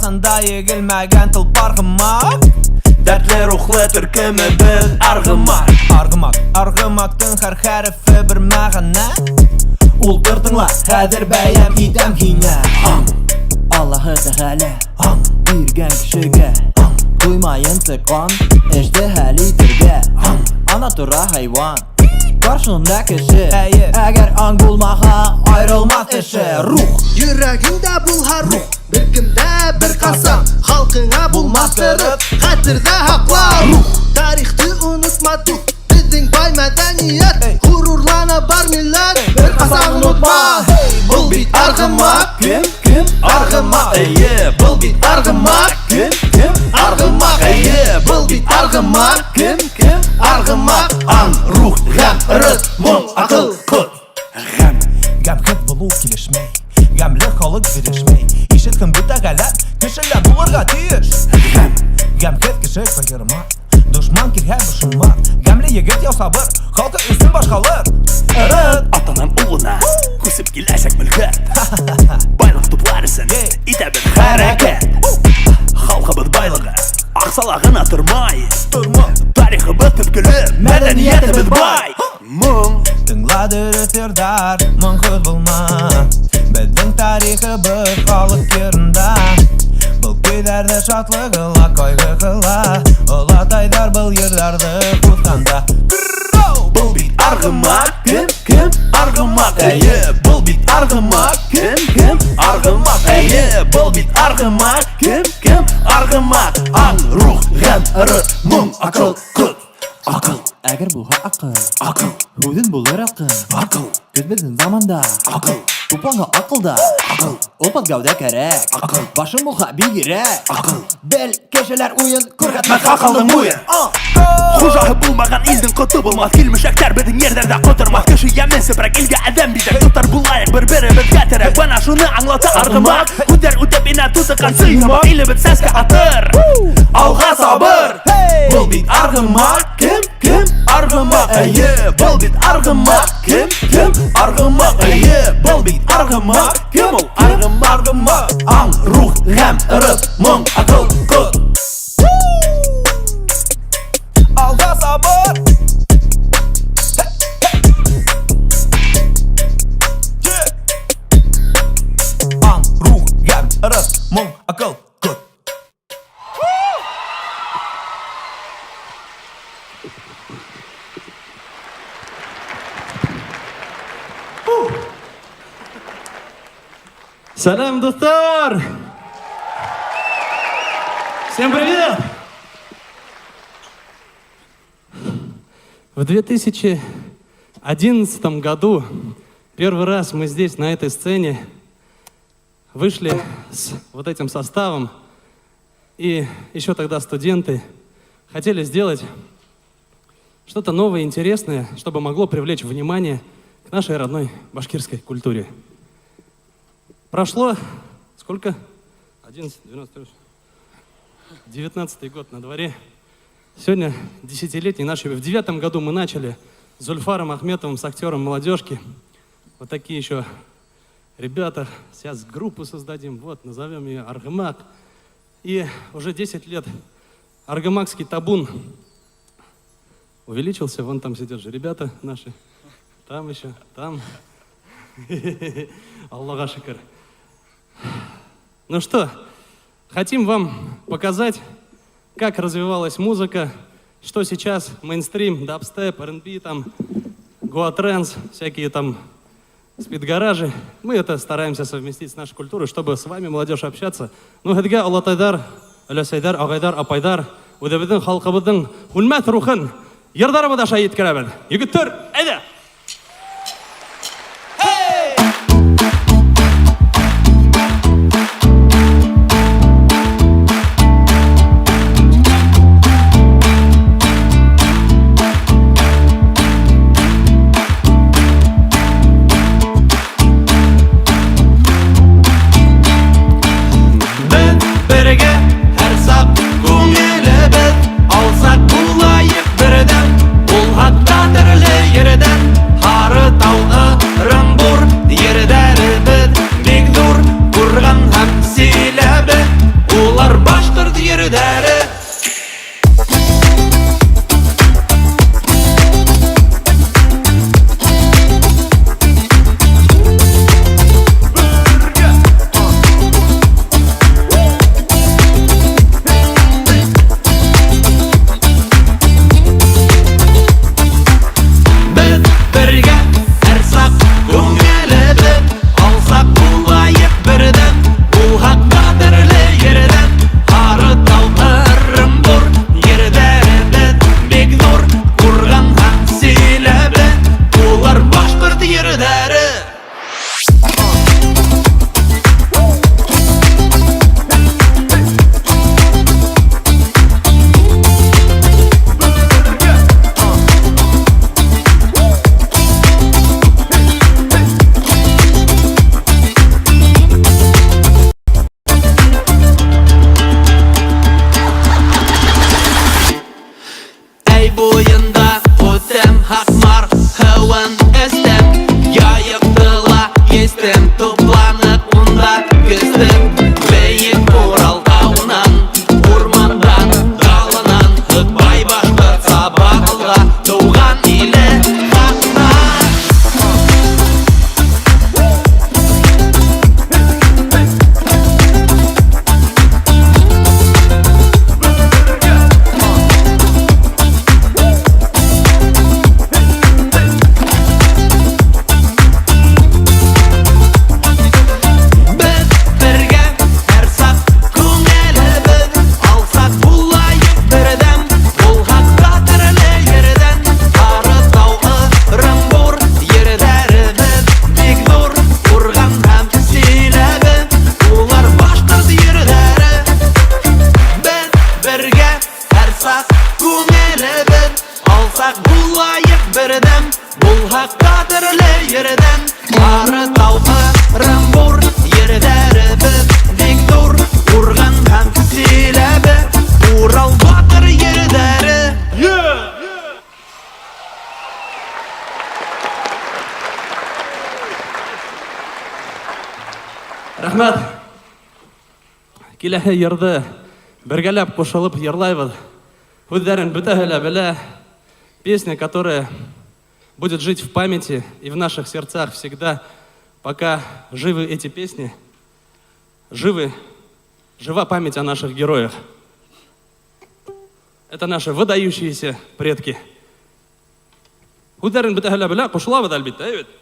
Арасында егілмәген тұлпар қымақ, дәртлі рухлы түркімі біз арғымақ. Арғымақтың әр хәріфі бір мәғана, ул бір тыңла, қәдір бәйім идем кейіне. Аллахы тәғәлә биргән кешегә қоймайын тыққан эжді хәли түргә. Ана тұра хайван, каршында кеше, әгәр аң булмаға айрылмас эше. Рух йөрәгеңдә булһа рух, бер кемдә бер касаң, халкыңа булмас торып, хәтердә һакла рух. Тарихты онытма дух, безнең бай мәдәният, хурурлана бар милләт, бер касаң онытма. Бул бит аргымак, Кем аргымак, бул бит аргымак, аргымак, бул бит аргымак, аргымак, аң, рух, гам, рыз, моң, акыл, кот. Гәмхет булу килешмәй, гәмле халык бирешмәй, ишеткән бит әгәләп, кешеләр булырга тиеш. Гәмхет кеше кайгырма, дошман килһә бушыма, гәмле егет яу сабыр, халкы өстен башкалыр. Атаның улына күсеп киләчәк мөлкәт, байлык тупларысын итәбез хәрәкәт. Халкыбыз байлыгы аксалагына тормай, тарихыбыз төпкеле, мәдәниятебез бай. Моң Тыңладыр эфирдар, моңсыз булма, безнең тарихыбыз халык йырында. Бұл көйләрдә шатлыгыла, кайгыгыла, олатайдар бұл йырларды кутканда. Бул бит Арғымақ, кім арғымақ? Әйе, бұл бит арғымақ. Кім арғымақ? Әйе, бұл бит арғымақ. Кім арғымақ? Аң, рух, ғәм, ыры, мұң, ақыл, құт. Ақыл, Әгер бұға ақыл, ақыл, Өдін болар ақыл, ақыл, Көзбіздің заманда, ақыл, Тупаңа ақылда, ақыл, Олпат гәуде кәрек, ақыл, Башын бұға бигерек, ақыл. Бел кешелер ойын, Күргәтмәк ақылдың ойын. Хужаһы булмаган илдин коты булмас. Килмешәктәр бедин йөрдәрдә котырмас. Кеше яменсе бирәк илгә адәм бидәк. Тутар булайык бер-беребезгә терәк. Бана шуны аңлата аргымак. Күтәр үтеп инә тутыккан сыймак. Илебез сәскә атыр. Алга сабыр. Бул бит аргымак. Кем аргымак? Әйе, бул бит аргымак. Кем аргымак? Әйе, бул бит аргымак. Кем ул аргымак? Аң, рух, ғәм, ырыс, моң, акыл, кот. Алға сабыр. Аң, рух, ғәм, ырыс, мұң, ақыл, күт. Салям, достар! Всем привет! В 2011 году первый раз мы здесь, на этой сцене, вышли с вот этим составом. И еще тогда студенты хотели сделать что-то новое, интересное, чтобы могло привлечь внимание к нашей родной башкирской культуре. Прошло сколько? 11, 12, 19-й год на дворе. Сегодня десятилетие нашей. В 9-м году мы начали с Зульфаром Ахметовым, с актером молодежки. Вот такие еще ребята. Сейчас группу создадим. Вот, назовем ее Аргымак. И уже 10 лет аргымакский табун увеличился. Вон там сидят же ребята наши. Там еще, там. Аллаха шикар. Ну что, хотим вам показать, как развивалась музыка, что сейчас мейнстрим, дабстеп, R&B, там, гоа-тренс, всякие там спидгаражи. Мы это стараемся совместить с нашей культурой, чтобы с вами, молодежь, общаться. Ну, хәдгә Аллатайдар, Әләсәйдар, Агайдар, Апайдар, үдәбедің халқыбыздың үлмәт рухын, йырдарымы да шайет керәбен. Егеттер, әйдә! Birden, bu hakka derle yerden, harı talqa yerden Ары талқырым бұр Ердәрі біз Виктор Урған һәм Силәбі Урал батыр ердәрі Рахмат. Киләһе йырды бергәләп кушылып йырлайбыз. Үҙҙәрен бөтәһе лә белә. Песня, которая будет жить в памяти и в наших сердцах всегда, пока живы эти песни, жива память о наших героях. Это наши выдающиеся предки. Үҙҙәрен бөтәһе лә белә, ҡушылабыҙ әлбиттә, әйбәт.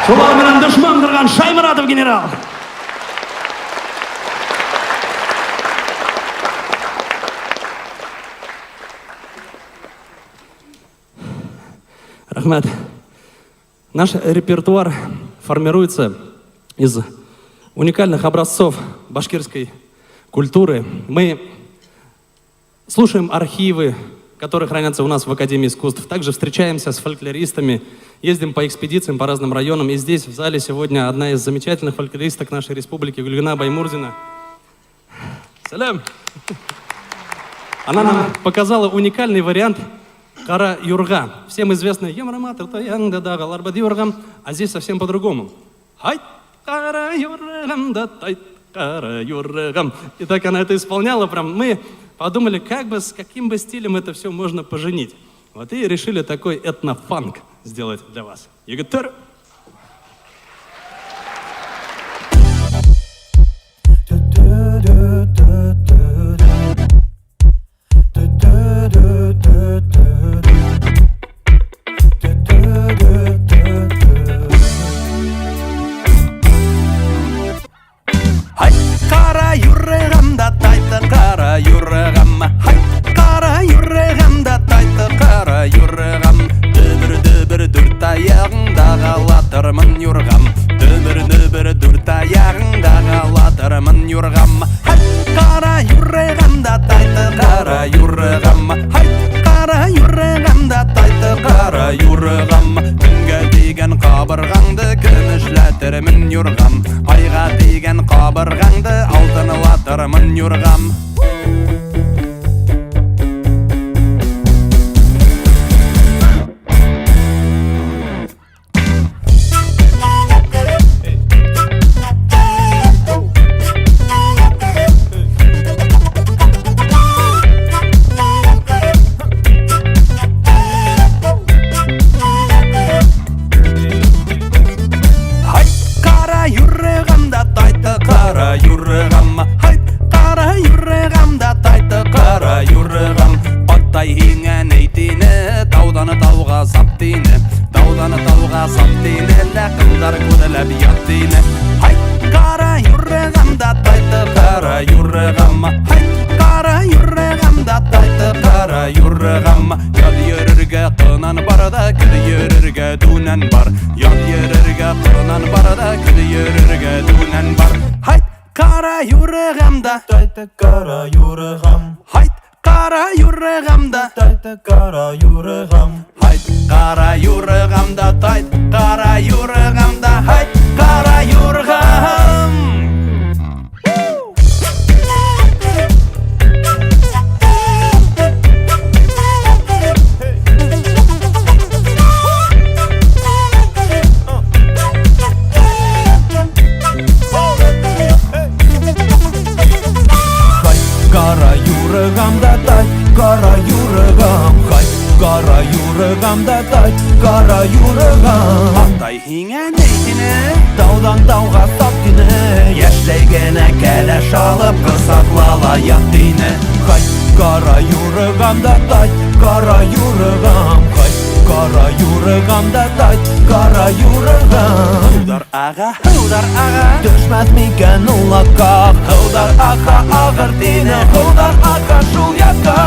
Шулар менән дошман кырган Шайморатов генерал. Рахмат. Наш репертуар формируется из уникальных образцов башкирской культуры. Мы слушаем архивы, которые хранятся у нас в Академии искусств. Также встречаемся с фольклористами, ездим по экспедициям по разным районам. И здесь, в зале, сегодня одна из замечательных фольклористок нашей республики, Гульгина Баймурзина. Салям! Она нам показала уникальный вариант Кара Юрга. Всем известный Ямрамат, а здесь совсем по-другому. Хай, Кара Юргам, да тайт, Кара Юргам. И так она это исполняла прям. Мы подумали, с каким бы стилем это все можно поженить. Вот и решили такой этнофанк сделать для вас. Еготер. қалатырмын юрғам өмірні бір дүрт аяғыңда қалатырмын юрғам қара юрғамда тайты қара юрғам қара юрғамда тайты қара юрғам күнге тиген қабырғаңды күмішләтірмін юрғам айға тиген қабырғаңды алтынлатырмын юрғам Таудан тауға сап тине Яшьлегенә кәләш алып Кысаклала ят тине Хай, кара юрыгамда тай Кара юрыгам Хай, кара юрыгамда тай Кара юрыгам Хыудар ага Төшмәс микән ул акка Хыудар ака агыр тине Хыудар ака шул якка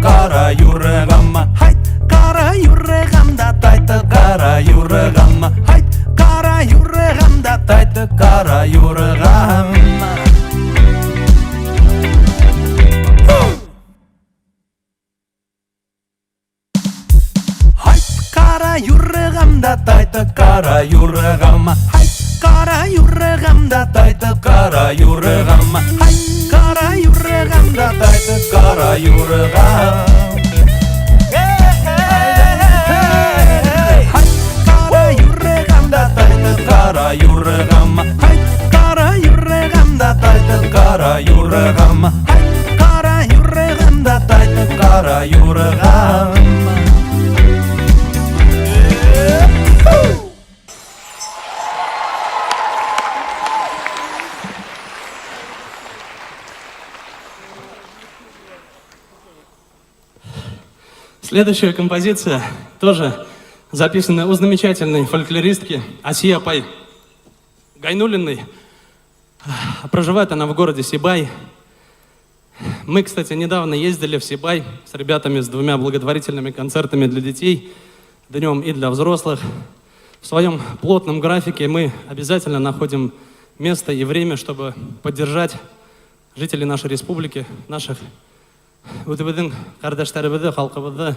Кара юрыгам, хайт, кара юрыгамда тайты кара юрыгам, хайт, кара юрыгамда тайты кара юрыгам. Хайт, кара юрыгамда тайты кара юрыгам, хайт, кара юрыгамда тайты кара юрыгам, хайт, кара юрыгамда тайты кара юрыгам. Кара юрыгам, хайт, кара юрыгамда тайты кара юрыгам, хайт, кара юрыгамда тайты кара юрыгам. Следующая композиция тоже записанная у замечательной фольклористки Асия Апай Гайнуллиной. Проживает она в городе Сибай. Мы, кстати, недавно ездили в Сибай с ребятами с 2 благотворительными концертами для детей, днем и для взрослых. В своем плотном графике мы обязательно находим место и время, чтобы поддержать жителей нашей республики, наших өтебіздің қардәштәрібізді, халқыбызды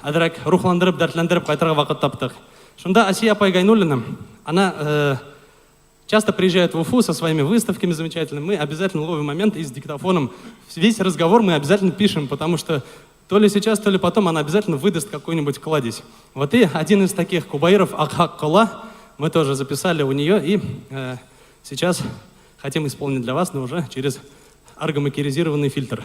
әдірәк рухландырып, дәртләндіріп қайтарға вақыт таптық. Шунда Асия Апай Гайнуллина, она часто приезжает в Уфу со своими выставками замечательными. Мы обязательно ловим момент и с диктофоном. Весь разговор мы обязательно пишем, потому что то ли сейчас, то ли потом она обязательно выдаст какой-нибудь кладезь. Вот и один из таких кубаиров, Акхак Кола, мы тоже записали у нее и сейчас хотим исполнить для вас, но уже через аргомакеризированный фильтр.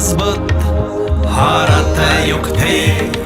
мазбыт Харата юкте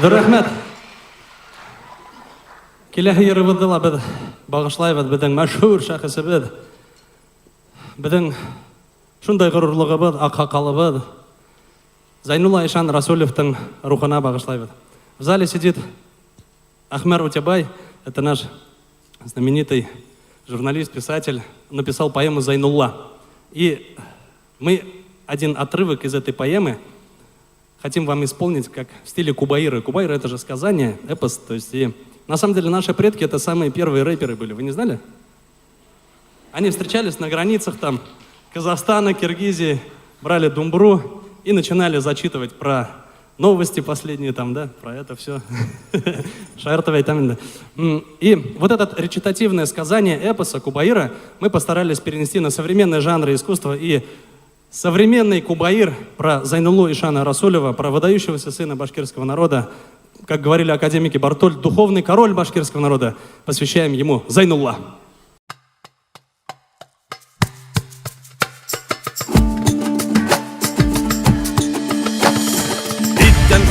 Рәхмәт. Киләһе йырыбызды ла беҙ бағышлайбыҙ беҙҙең мәшһүр шәхесебеҙ. Беҙҙең шундай ғорурлығыбыҙ, аҡһаҡалыбыҙ Зайнулла Ишан Расулевтың рухына бағышлайбыҙ. В зале сидит Ахмер Утябай, это наш знаменитый журналист, писатель, написал поэму «Зайнулла». И мы один отрывок из этой поэмы хотим вам исполнить как в стиле кубаиры. Кубаиры — это же сказание, эпос. То есть, и на самом деле наши предки — это самые первые рэперы были. Вы не знали? Они встречались на границах там Казахстана, Киргизии, брали думбру и начинали зачитывать про новости последние там, да, про это все. Шаертовый там, да. И вот это речитативное сказание эпоса кубаира мы постарались перенести на современные жанры искусства. И современный кубаир про Зайнуллу Ишана Расулева, про выдающегося сына башкирского народа, как говорили академики Бартоль, духовный король башкирского народа, посвящаем ему Зайнулла.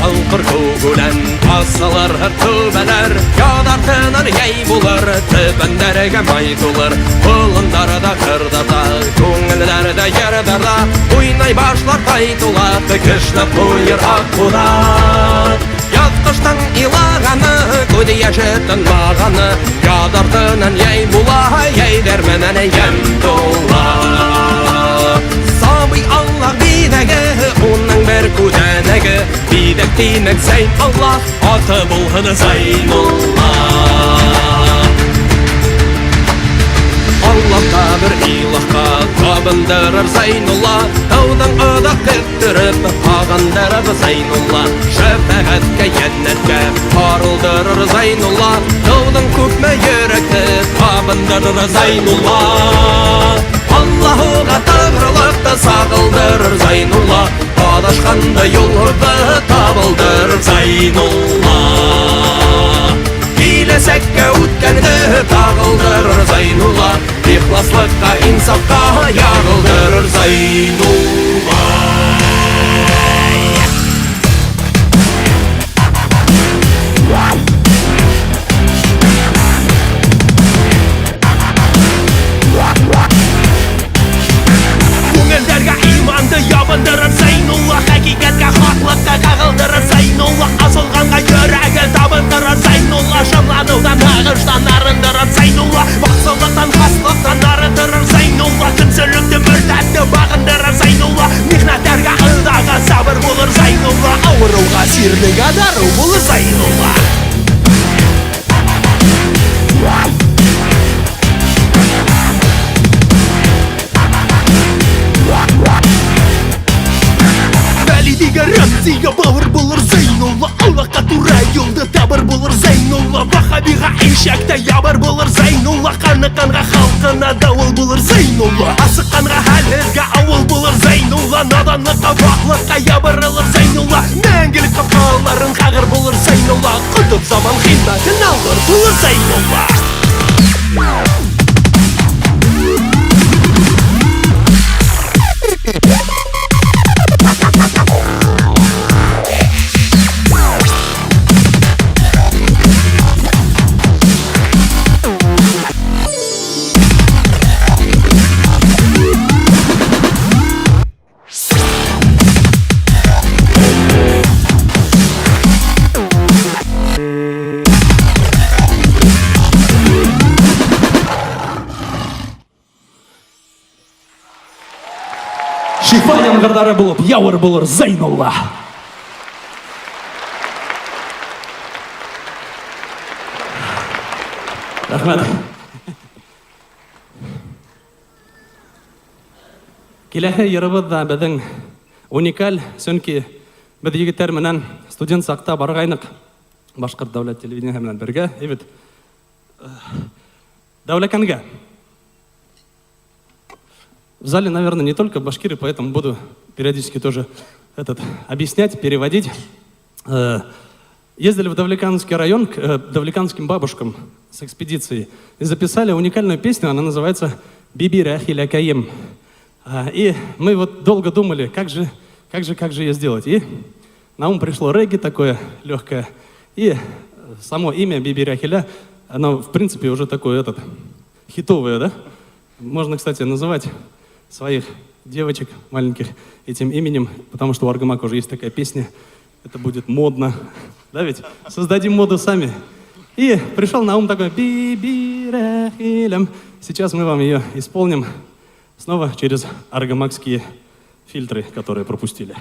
Алқыр көгілін асылыр төбәлер Ядартынан яй болыр Төбәндерге май толыр Құлындары да қырдарда Көңілдері де ердарда Ойнай башлар тайтула Күшті қойыр аққудан Ятқыштың илағаны Көді ешеттің мағаны Ядартынан яй була Яйдерменен ем тола Сабый Аллах бидегі Оның бір көді Бидектинек Зейн Аллах, аты булғыны Зайнулла. Аллахқа бір илахқа табындырыр Зайнулла, таудан ұдақ кеттіріп ағындырып Зайнулла. Шәфәғәтке яннәтке қарылдырыр Зайнулла, таудан көпме еректі табындырыр Зайнулла. Аллахуға тағырылықты сағылдырыр Зайнулла, адашқанды юлды табылдырыр Зайнулла. Келесекке өткенді тағылдырыр Зайнулла, ихласлыққа инсапқа яғылдырыр Зайнулла. Көңілдерге иманды ябындырыр Зайнулла, хақиқатқа хақлыққа қағылдырыр Зайнулла, асылғанға жүрегі табындырыр Зайнулла, шынланудан ағыштан арындырыр Зайнулла, мақсылықтан қаслықтан арындырыр Зайнулла, күнсілікті мүртәтті бағындырыр Зайнулла, михнаттарға ылдағы сабыр болыр Зайнулла, ауыруға серлігі дару болыр Зайнулла. Рациға бауыр болыр Зайнулла, Аллахқа тура жолды табыр болыр Зайнулла, Вахабиға ишакта ябыр болыр Зайнулла, қанықанға халқына дауыл болыр Зайнулла, асыққанға хәлізге ауыл болыр Зайнулла, наданлыққа бақлыққа ябырылыр Зайнулла, мәңгілік қапқаларын қағыр болыр Зайнулла, құтып заман қиматын алыр болыр Зайнулла. Шифа яңғырдары болып, яуыр болыр Зайнулла. Рахмет. Келәһе йырыбыҙҙа беҙҙең уникаль, сөнки беҙ егеттәр менән студент саҡта барғайныҡ Башҡорт дәүләт телевидениеһы менән бергә, бит Дәүләкәнгә. В зале, наверное, не только башкиры, поэтому буду периодически тоже объяснять, переводить. Ездили в Давлеканский район к давлеканским бабушкам с экспедицией и записали уникальную песню, она называется «Биби Рахиля Каим». И мы вот долго думали, как же ее сделать. И на ум пришло регги такое легкое. И само имя Биби Рахиля, оно в принципе уже такое хитовое, да? Можно, кстати, называть своих девочек маленьких этим именем, потому что у Аргамака уже есть такая песня, это будет модно, да ведь? Создадим моду сами. И пришел на ум такой «Биби Рахилям». Сейчас мы вам ее исполним снова через аргамакские фильтры, которые пропустили.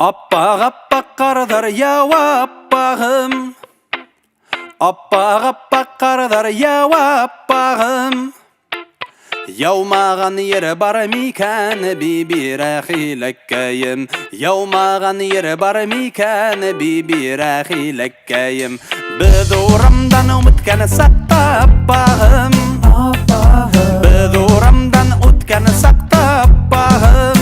Аппақ қардар яуа аппағым, аппақ қардар яуа аппағым, яумаған ері бар мекән биби рахиләккәйім, яумаған ері бар мекән биби рахиләккәйім, біз орамдан үміткәні сақта аппағым, біз орамдан үткәні сақта аппағым,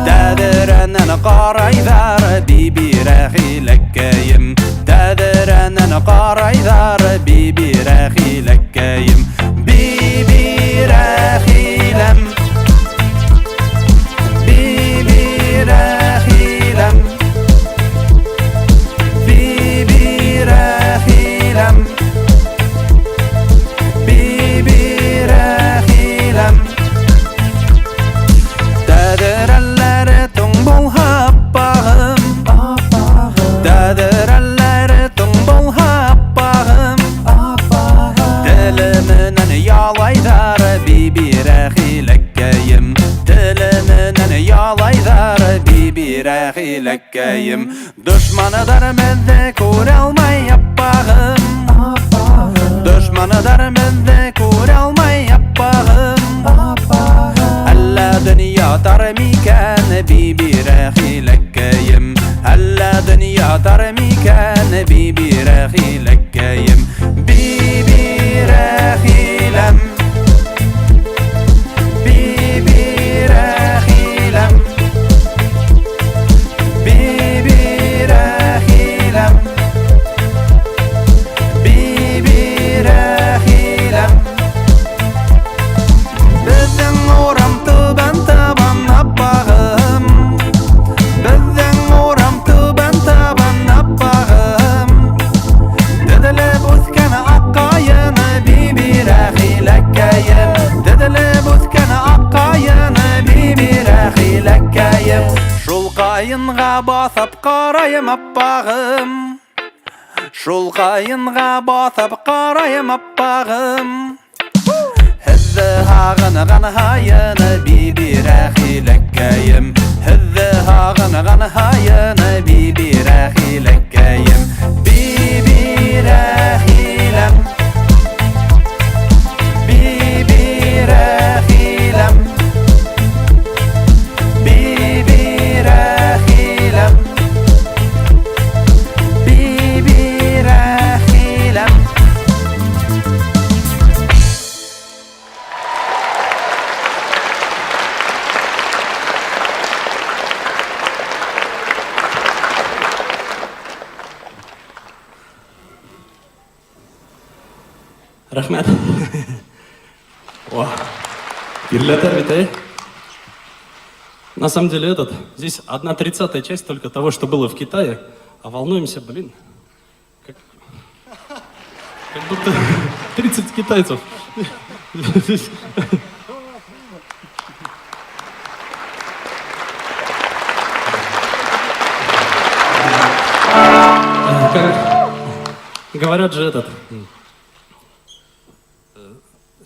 تدرنا قرايدار بيبي راخي لكايم تدرنا قرايدار بيبي راخي لكايم بيبي راخي لم بيبي راخي لم بيبي راخي لم хиләккәем Дошмандарымызды күрә алмай аппағым Дошмандарымызды күрә алмай аппағым Әллә дөнья тар микән бибирә хиләккәем Әллә дөнья тар микән бибирә хиләккәем Бибирә хиләм Бибирә хиләм Бибирә хиләм Бибирә хиләм Безнең урам түбән аппағым Безнең урам түбән аппағым Деділіп өскен аққайыны бибирә хиләккәем Деділіп өскен аққайыны бибирә хиләккәем Шул қайынға басып қарайым аппағым Шул қайынға басып қарайым аппағым Хізді ағынған хайыны бибирә хиләккәем Хізді ағынған хайыны бибирә хиләккәем Бибирә хиләм Бибирә хиләм Бибирә хиләм Бибирә хиләм Рахмет. О, Ирлятер Витей. На самом деле здесь 1/30 часть только того, что было в Китае, а волнуемся, блин, как будто 30 китайцев. Говорят же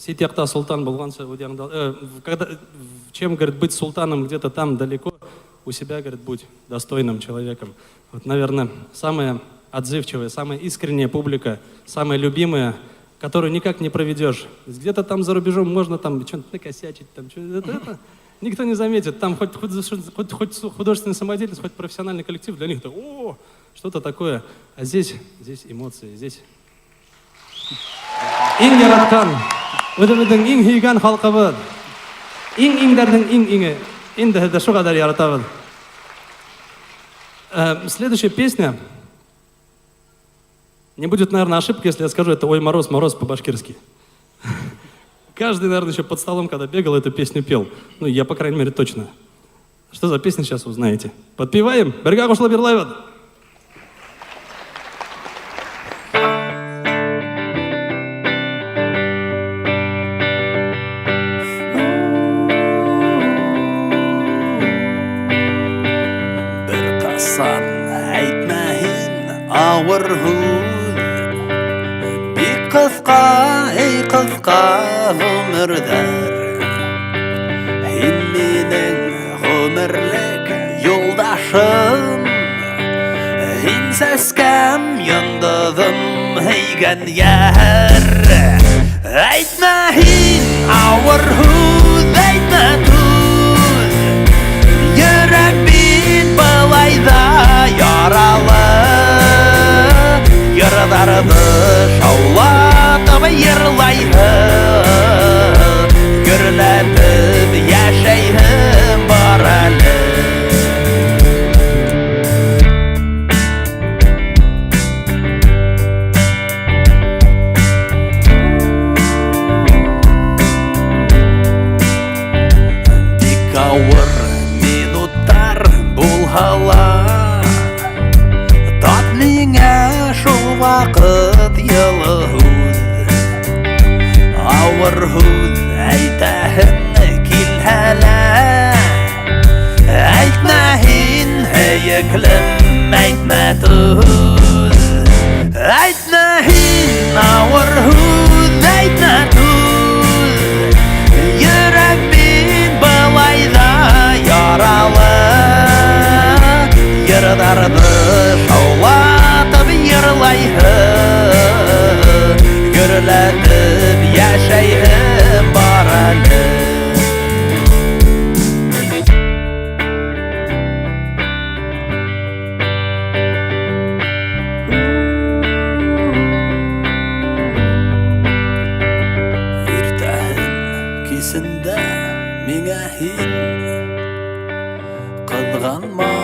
Ситяхта султан болғанша чем, говорит, быть султаном где-то там далеко, у себя, говорит, будь достойным человеком. Вот, наверное, самая отзывчивая, самая искренняя публика, самая любимая, которую никак не проведешь. Где-то там за рубежом можно там что-нибудь накосячить, там, это никто не заметит. Там хоть художественная самодеятельность, хоть профессиональный коллектив, для них-то, о, что-то такое. А здесь эмоции, здесь... Иң яраткан, өзіміздің иң хүйген халқыбыз, иң-иңдердің иң-иңі, енді шу қадар яратабыз. Следующая песня. Не будет, наверное, ошибки, если я скажу, это «Ой, мороз, мороз» по-башкирски. Каждый, наверное, еще под столом, когда бегал, эту песню пел. Ну, я, по крайней мере, точно. Что за песня, сейчас узнаете. Подпеваем. Берга Кушла Берлайват. Ауыр худ бик қысқа ғұмырдар Һин менің ғұмырлік юлдашым Һин сәскәм йондыҙым һөйгән яр Әйтмә һин ауыр худ, әйтмә туҙ Йөрәк бит былай ҙа яралы Йырҙарҙы шаулатып йырлайһың Гөрләтеп йәшәйһең бар әле Бик ауыр минуттар булһалар Тап миңә шул ваҡыт йылы һүҙ Ауыр һүҙ әйтәһең килһә лә Әйтмә һин һөйөклөм, әйтмә түҙ Әйтмә һин ауыр һүҙ, әйтмә түҙ Йөрәк бит былай ҙа яралы яшәйһем бар әле. Кисендә миңа һин кызганма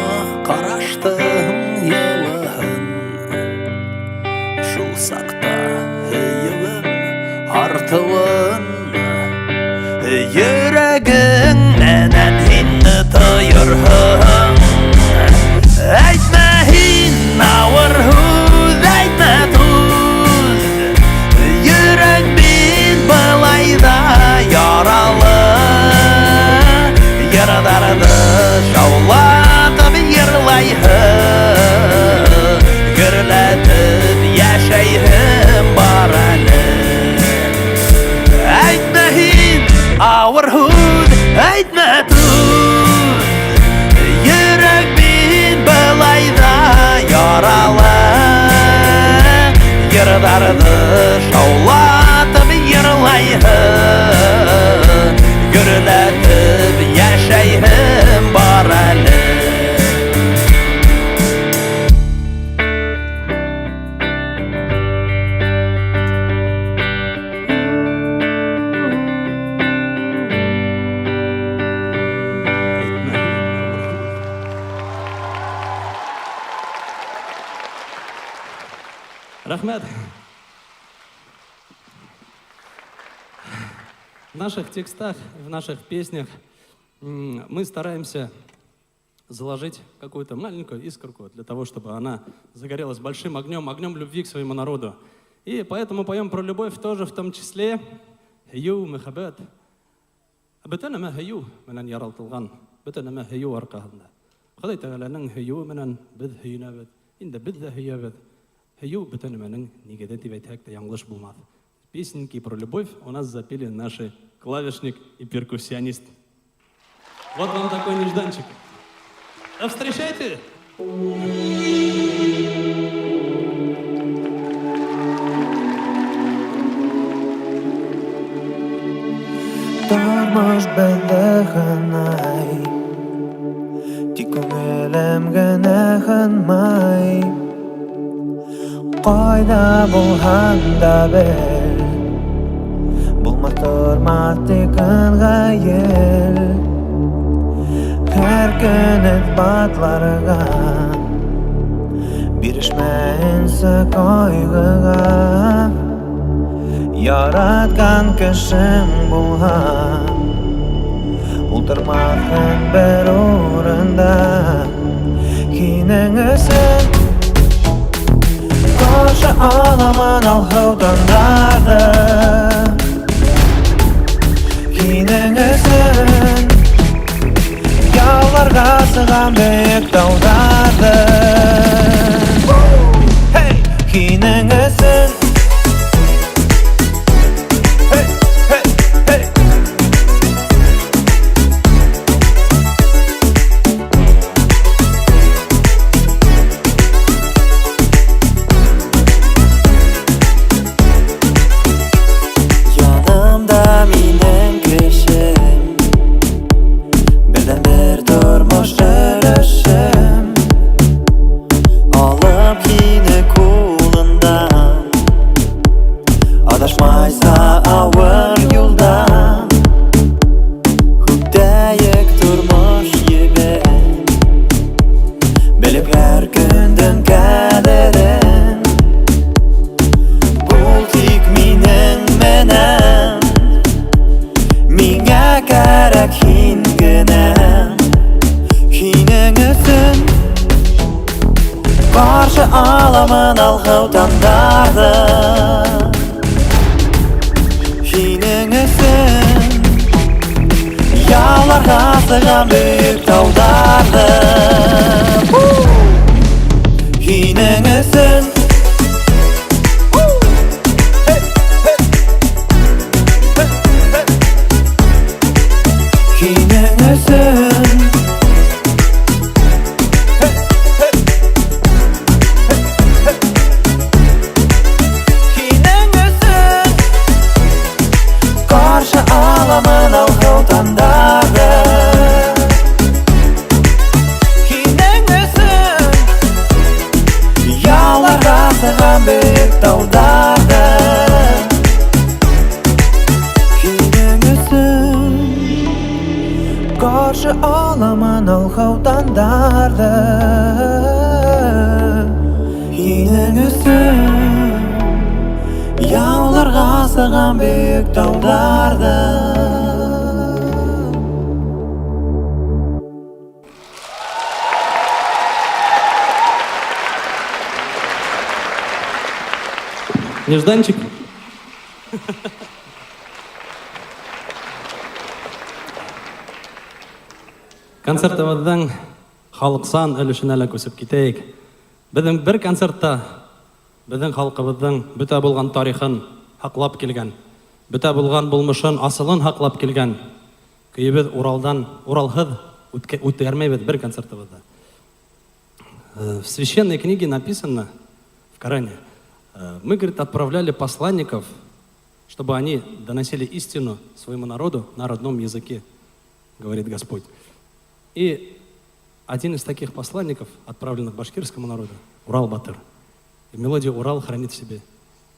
караштың йылыһын. Шул сакта һөелем артылын, йөрәгең менән һинне тоерһың. Әйтмә һин авыр һүз, әйтмә түз, йөрәк бит былай да яралы. Яраларны шаулатып йырлайһың, гөрләтеп яшәйһем бар әле. Әйтмә һин авыр һүз, әйтмә түз, йөрәк бит былай да яралы. Яраларны шаулатып йырлайһың, гөрләтеп яшәйһем бар әле. Рахмет. В наших текстах, в наших песнях мы стараемся заложить какую-то маленькую искорку для того, чтобы она загорелась большим огнем, огнем любви к своему народу. И поэтому поем про любовь тоже в том числе. Хию махаббат. Бетана ма хию менен яралтылган, бетана ма хию аркасында. Ходай Тәгаләнең хию менен без хиюнабыз. Инде без дә хиябыз. Хию бетана менен нигәдә дип әйтсәк тә яңлыш булмас. Песенки про любовь у нас запели наши клавишник и перкуссионист. Вот вам такой нежданчик. А встречайте! Тормыш бәлдәхәнәй, тик күңелем генә ханмай. Кайда булһаң да бел, булмас тормас тик ыңғайыл. Һәр көн эсбатларга, бирешмәенсә кайгыга. Яраткан кешең булһаң, утырмаһын бер урында. Һинең өсөн каршы аламын алһыу таңдарды. Һинең өсөн ялларга сыгам бөек тауларды. Һинең өсөн аламын алһыу таңдарды. Һинең өсөн ялларга сыгам бөек тауларды. Һинең өсөн һинең өсөн Каршы аламын ал хаутандарды Енің үстін Яуларға сыған бүйік тауларды Нежданчик. Концертыбыздың халық сан өлішін әлі көсіп кетейік. Біздің бір концертта біздің халқыбыздың бүті болған тарихын хақлап келген, бүті болған болмышын, асылын хақлап келген. Күйбіз Уралдан, Уралхыз өткермейбіз бір концертыбызда. В священной книге написано, в Коране, мы, говорит, отправляли посланников, чтобы они доносили истину своему народу на родном языке, говорит Господь. И один из таких посланников, отправленных башкирскому народу, Урал-Батыр. И мелодия Урал хранит в себе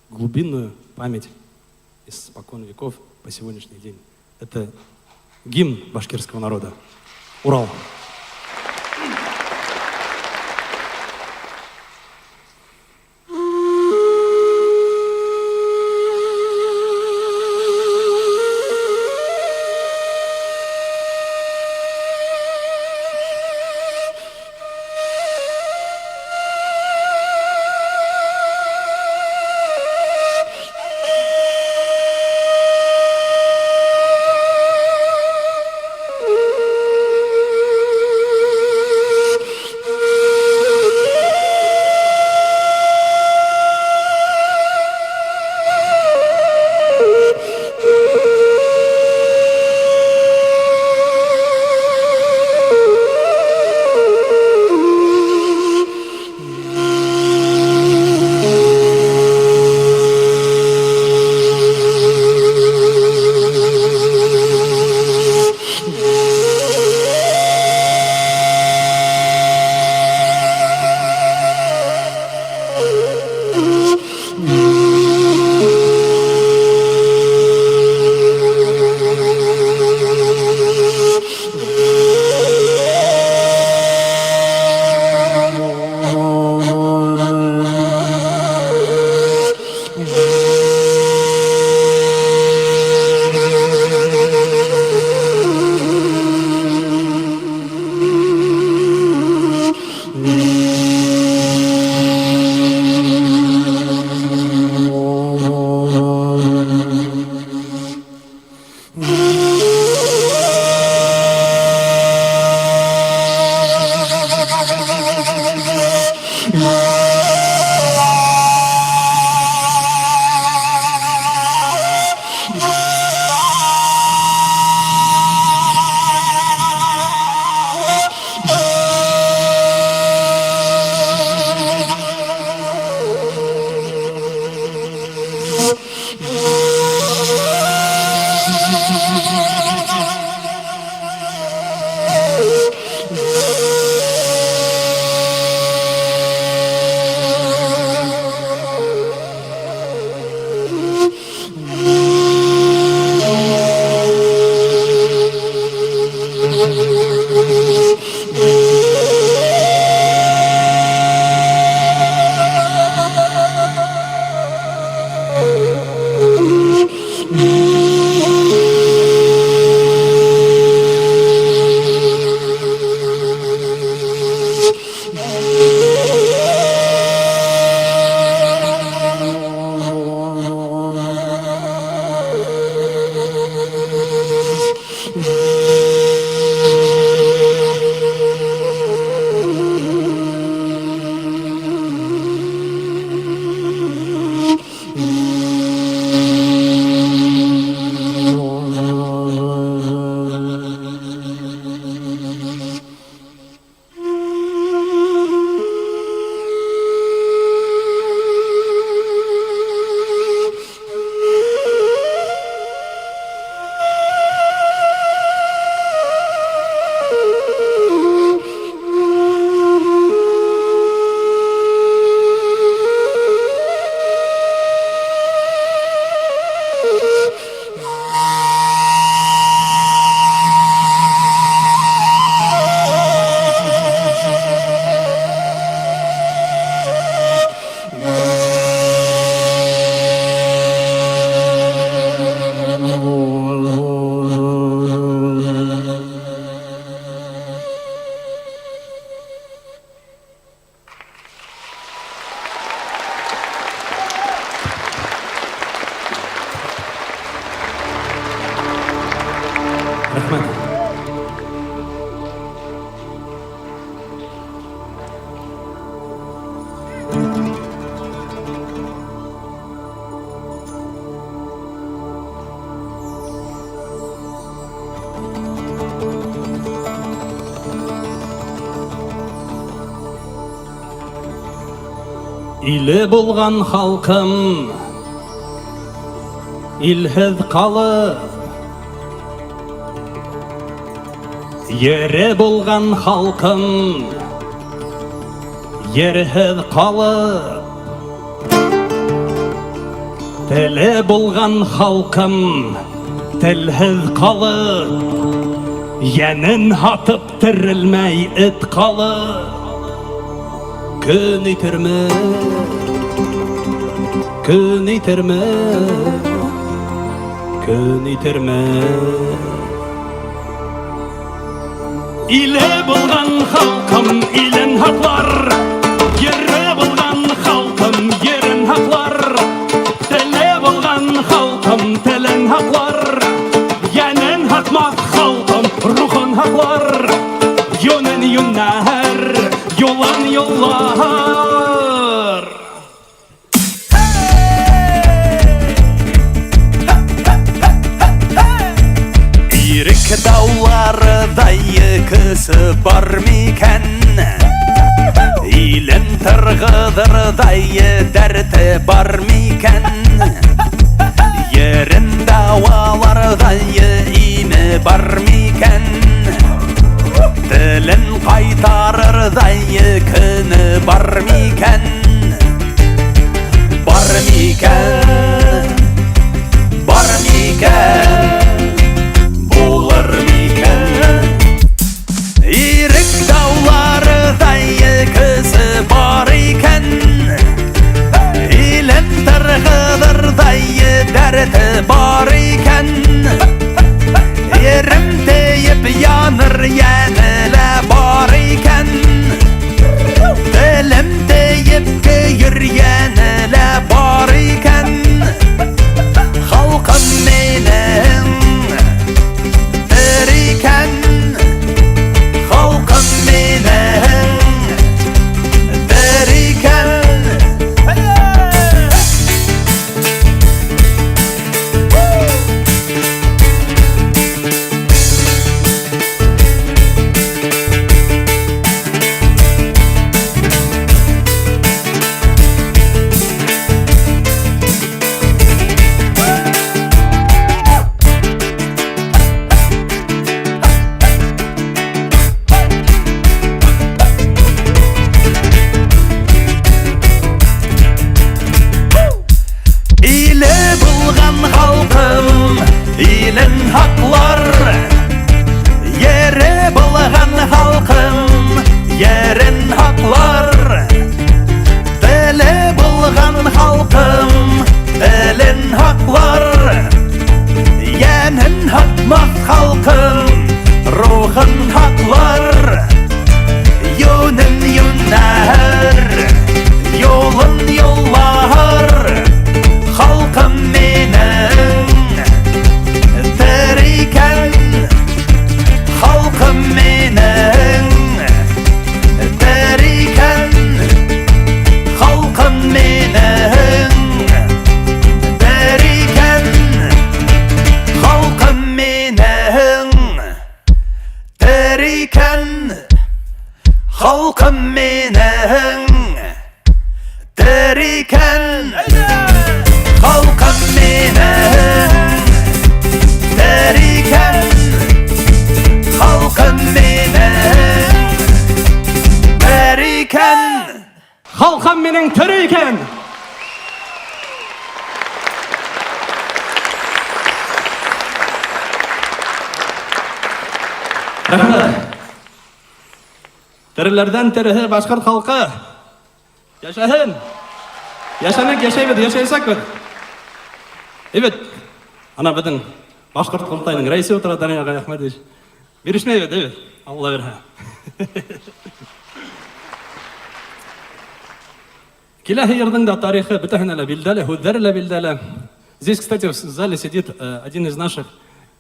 глубинную память из спокон веков по сегодняшний день. Это гимн башкирского народа. Урал. Рахмет. Иле булган халкым, илһеҙ ҡалып, ере булган халкым, ерһеҙ ҡалып, теле булган халкым, телһеҙ ҡалып, йәнен һатып терелмәй эт ҡалып. Көн итерме, көн итерме, көн итерме. Иле булган халкым илен һаҡлар, ере булган халкым ерен һаҡлар, теле булган халкым телен һаҡлар, йәнен һатмаҫ халкым рухын һаҡлар, йүнен йүнәр, юлын юллар. Ирек тауларыдай кісі бар мекен, илен тырғыдырдай дәрті бар мекен, ерін дауалардай имі бар мекен, тілін қайтарырдай күні бар мекен, бар мекен, бар мекен, болар мекен. Ирек тауларыдай кісі бар екен, илін тырғыдырдай дәрті бар екен, ерім дейіп яныр йәнілі бар екен, тілім дейіп көйір йәнілі бар екен. Халқым менің бір екен, халқым менің бір екен. Иле булган халкым илен һаҡлар, ере булган халкым ерен һаҡлар, теле булган халкым телен һаҡлар, йәнен һатмаҫ халкым рухын һаҡлар, йүнен йүнәр, юлын юллар. Халкым менің тер екен, халкым менің тер екен, халкым менің тер екен, халкым менің тер екен, халкым менің тер екен. Халқым менің тер екен, халқым менің тер екен. Халқым менің тірі екен. Рахмет. Тірілерден тірігі башқұрт халқы. Яшаһын. Яшанек яшайбыз, яшайсақ біз. Evet, ana біздің башқұрт құрылтайының рәйсі отырады, Данияр Ахмедович. Берішмей беді, evet. Алла берһә. Келәһе йырдың да тарихы бөтәһенә лә билдәле, һүҙҙәре лә билдәле. Здесь, кстати, в зале сидит один из наших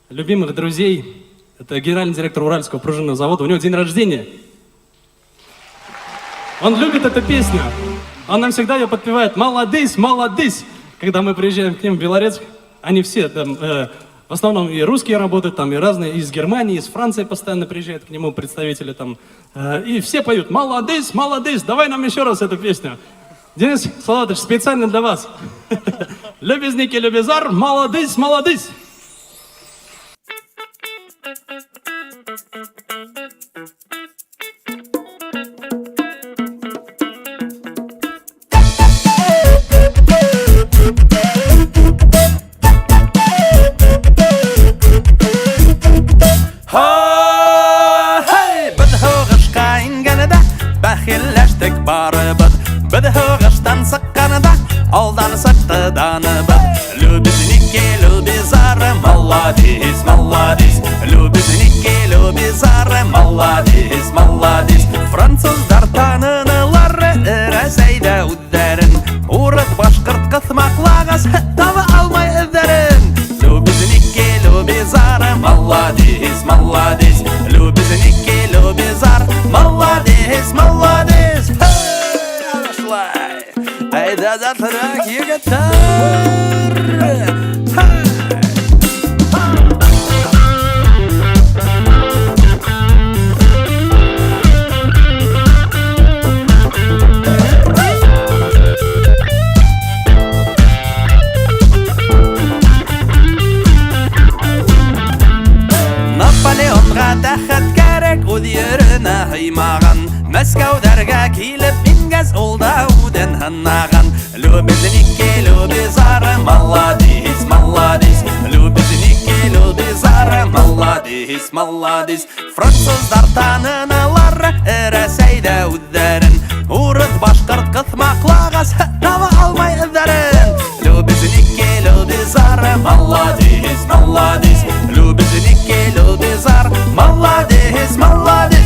любимых друзей, Это генеральный директор Уральского пружинного завода. У него день рождения. Он любит эту песню. Он нам всегда ее подпевает «Молодысь, молодысь». Когда мы приезжаем к ним в Белорецк, они все там, в основном и русские работают, там и разные, из Германии, из Франции постоянно приезжают к нему представители там. И все поют «Молодысь, молодысь, давай нам еще раз эту песню». Денис Салаватович, специально для вас. Любезники, любезар, молодысь, молодысь. Алдан сақтыданы бат Любезники, любезары, молодец, молодец Любезники, любезары, молодец, молодец Француздар танынылары, Рәсәйдә үддәрен Урык башкырт кыҫмаҡлағас, табы алмай эҙҙәрен Любезники, любезары, молодец, молодец Любезники, любезар, молодец, молодец Айда затрак егеттар Наполеонға тәхет кәрек үҙ еренә һыймаған Мәскәүҙәргә килеп ингәс ул да үҙен һынаған Любезники, любезары, молодец, молодец Любезники, любезары, молодец, молодец Француздар танынылары, Рәсәйдә үҙҙәрен Урыҫ башҡорт ҡыҫмаҡлағас, таба алмай эҙҙәрен Любезники, любезары, молодец, молодец Любезники, любезар, молодец, молодец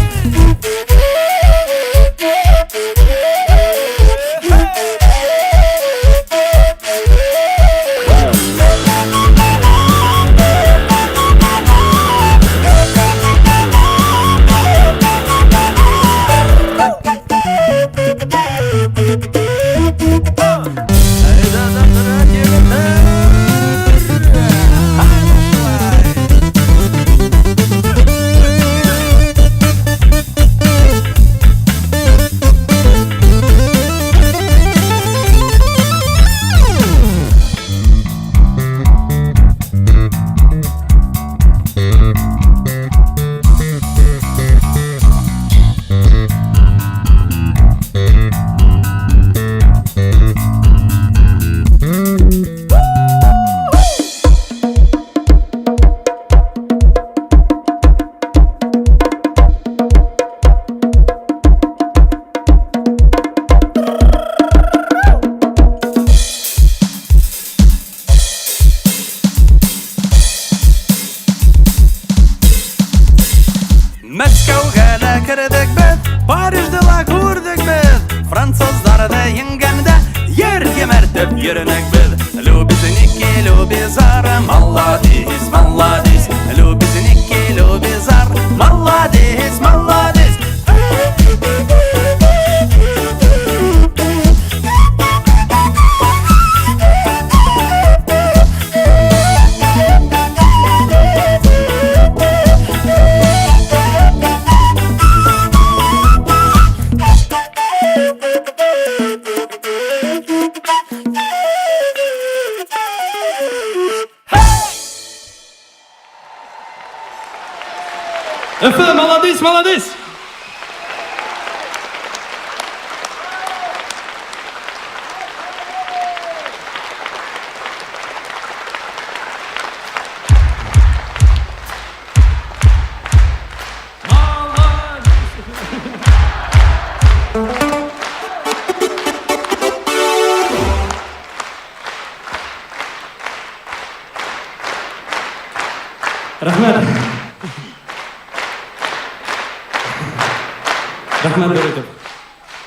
Мәскәүгә лә кердек беҙ, Парижды ла күрҙек беҙ, Француздарҙы еңгәндә ер емәртеп йөрөнөк беҙ. Любезники, любезары, молодец, молодец, Любезники, любезар, молодец, молодец. Эфе, молодец, молодец! Рахмет. Рахмет, Беретов.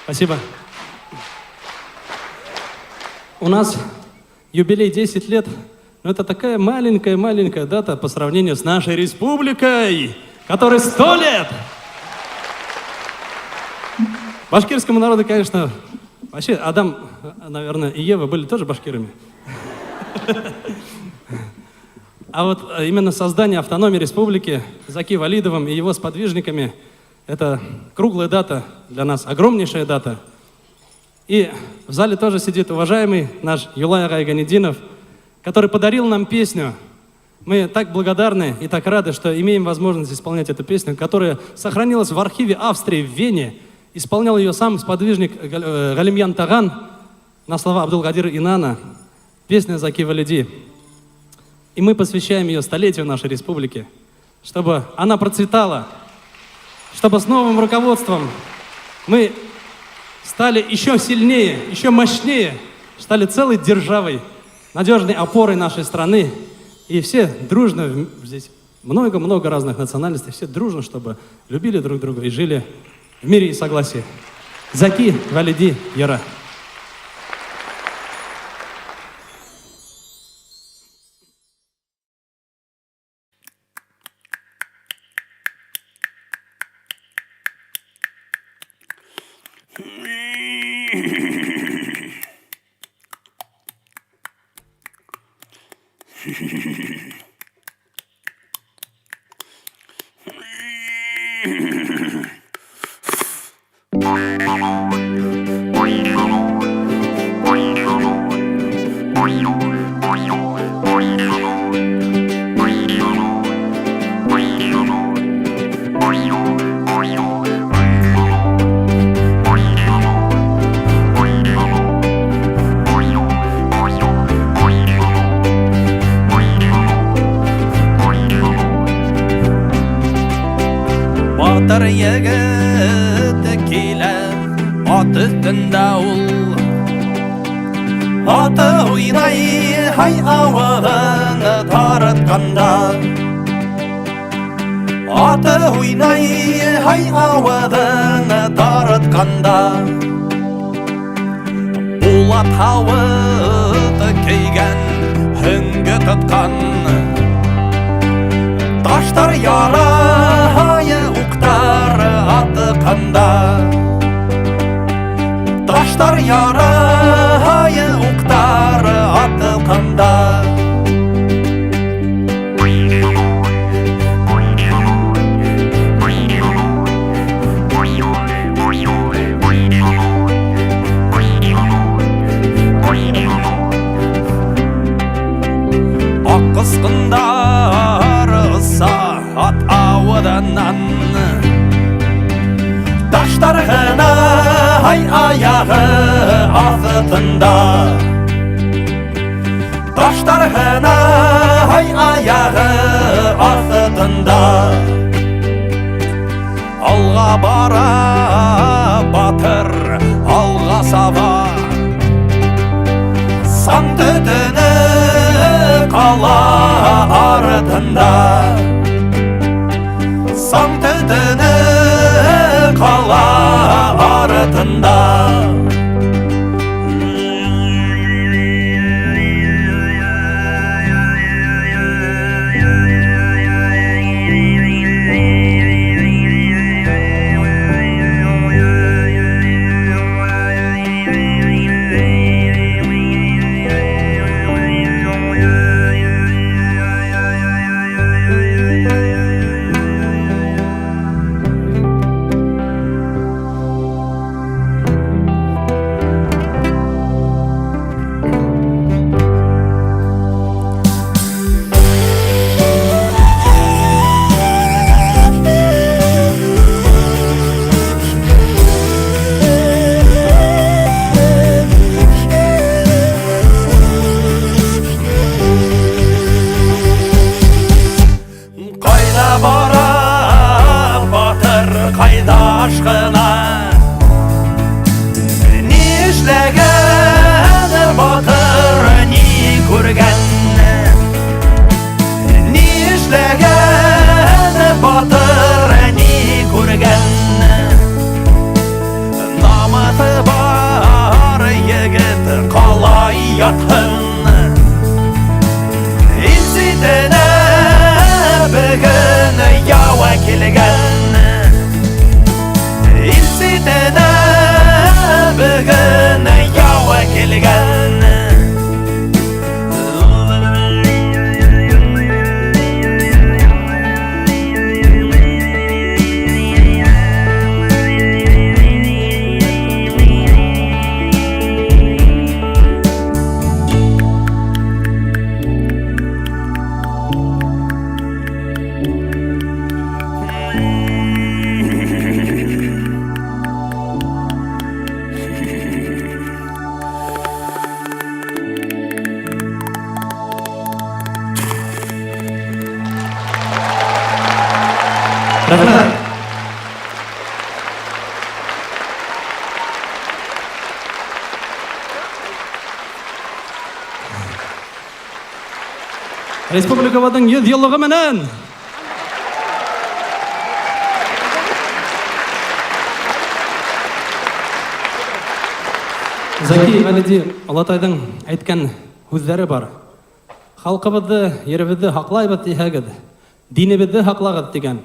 Спасибо. У нас юбилей 10 лет Но это такая маленькая дата по сравнению с нашей республикой, которой 100 лет. Башкирскому народу, конечно, вообще Адам, наверное, и Ева были тоже башкирами. А вот именно создание автономии республики Заки Валидовым и его сподвижниками — это круглая дата для нас, огромнейшая дата. И в зале тоже сидит уважаемый наш Юлай Агай Ганидинов, который подарил нам песню. Мы так благодарны и так рады, что имеем возможность исполнять эту песню, которая сохранилась в архиве Австрии в Вене. Исполнял ее сам сподвижник Галимьян Таган на слова Абдулгадира Инана. Песня Заки Валиди. И мы посвящаем ее столетию нашей республики, чтобы она процветала, чтобы с новым руководством мы стали еще сильнее, еще мощнее, стали целой державой, надежной опорой нашей страны. И все дружно, здесь много-много разных национальностей, все дружно, чтобы любили друг друга и жили в мире и согласии. Заки Валиди Яра. Батыр егет килә, ат өстендә ул. Аты уйнай, һай авыгын тарытканда. Аты уйнай, һай авыгын тарытканда. Булат һавыт көйгән, һөңгө тоткан. Таштар яра, уктар атыканда. Таштар яра, уктар атыканда. Аккускындар ыса ат ауыданан. Таштар гына ай аяғы астында. Таштар гына ай аяғы астында. Алға бара батыр, алға саба. Сан түтіні қала артында. Сан түтіні қала артында. Рахмат. Республикабыздың 100 жылдығы менен Заки Валиди Алатайдың айтқан сөздері бар. Халқыбызды, еребізді хақлайбыз десеңіз, динебізді хақлағыз деген.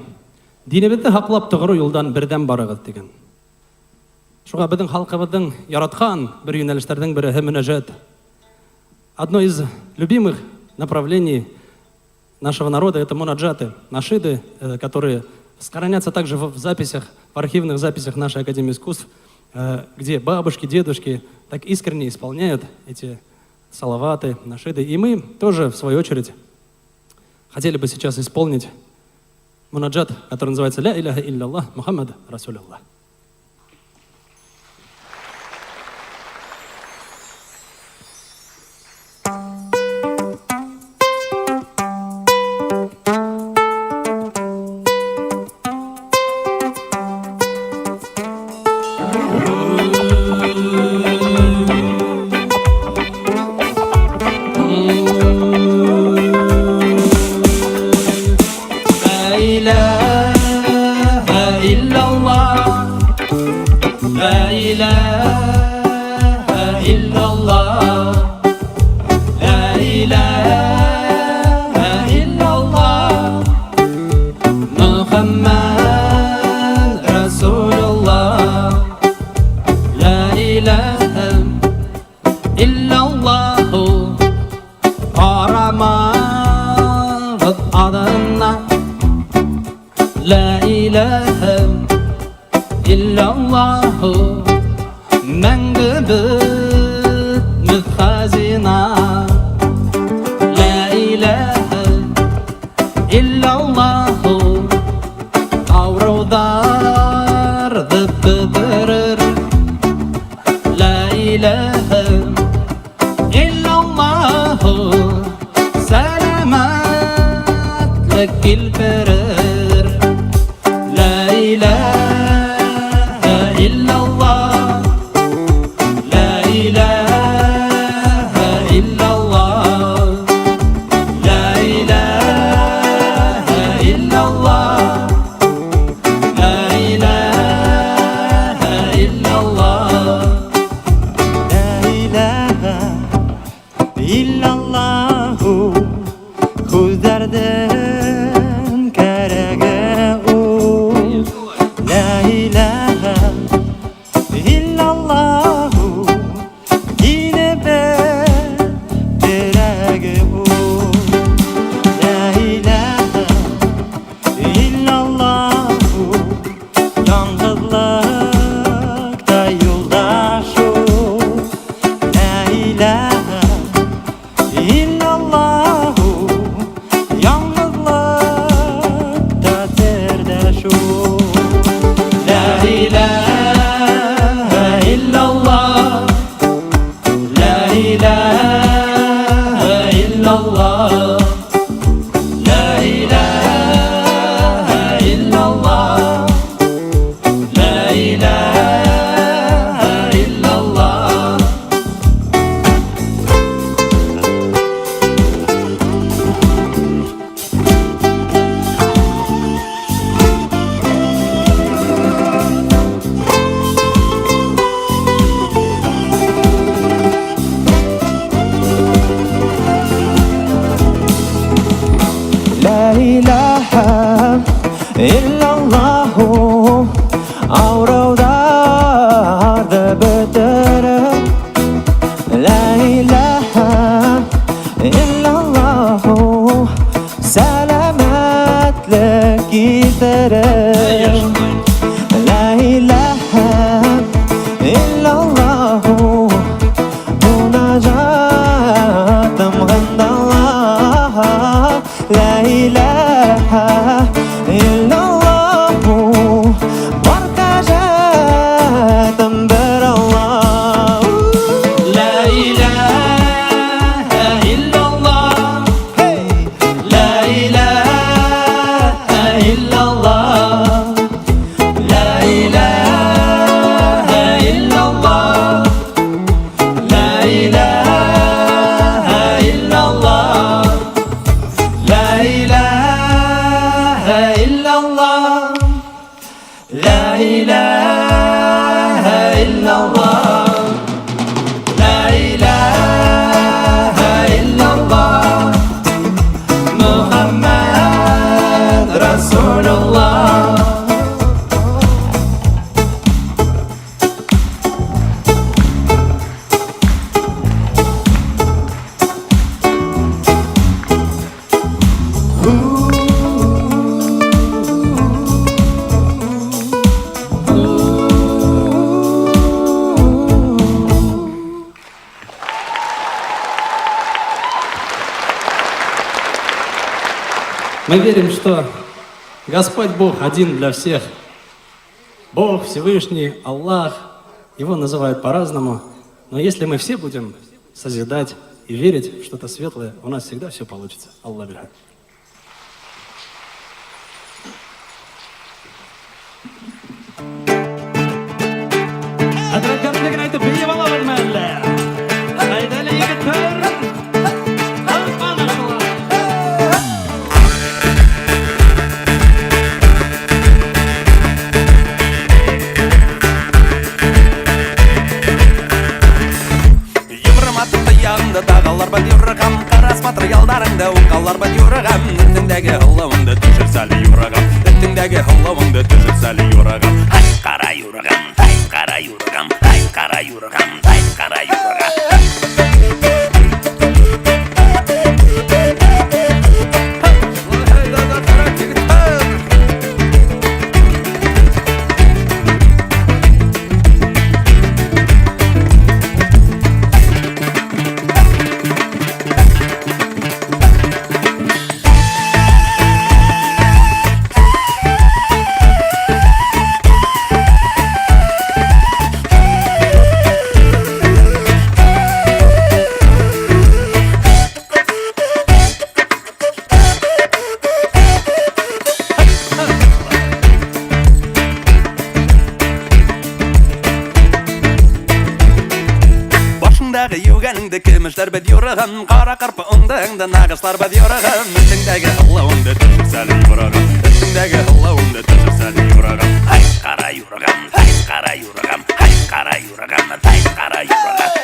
Динебізді хақлап тұғыру юлдан бірден барығыз деген. Шуға біздің халқыбыздың яратқан бір юнәліштердің бірі мүнәжат. Одно из любимых направлений нашего народа это мунаджаты, нашиды, которые сохранятся также в записях, в архивных записях нашей Академии искусств, где бабушки, дедушки так искренне исполняют эти салаваты, нашиды. И мы тоже, в свою очередь, хотели бы сейчас исполнить мунаджат, который называется «Ля иляха илляллах, Мухаммад Расуляллах». illallah Мы верим, что Господь Бог один для всех. Бог, Всевышний, Аллах. Его называют по-разному. Но если мы все будем созидать и верить в что-то светлое, у нас всегда все получится. Аллах бирха. Дағалар ба юрағам, қарас материалдарыңды оқалар ба юрағам, үстіңдегі ғылымыңды түшір сәлі юрағам, үстіңдегі ғылымыңды түшір сәлі юрағам. Ай қара юрағам, ай қара юрағам, ай қара юрағам, ай қара юрағам. Юганыңды кеміштер бәд юрағам, қара қарпы ұңдыңды нағышлар бәд юрағам, үстіңдегі ғылауыңды түшір сәлі юрағам, үстіңдегі ғылауыңды түшір сәлі юрағам. Ай қара юрағам, ай қара юрағам, ай қара юрағам, ай қара юрағам.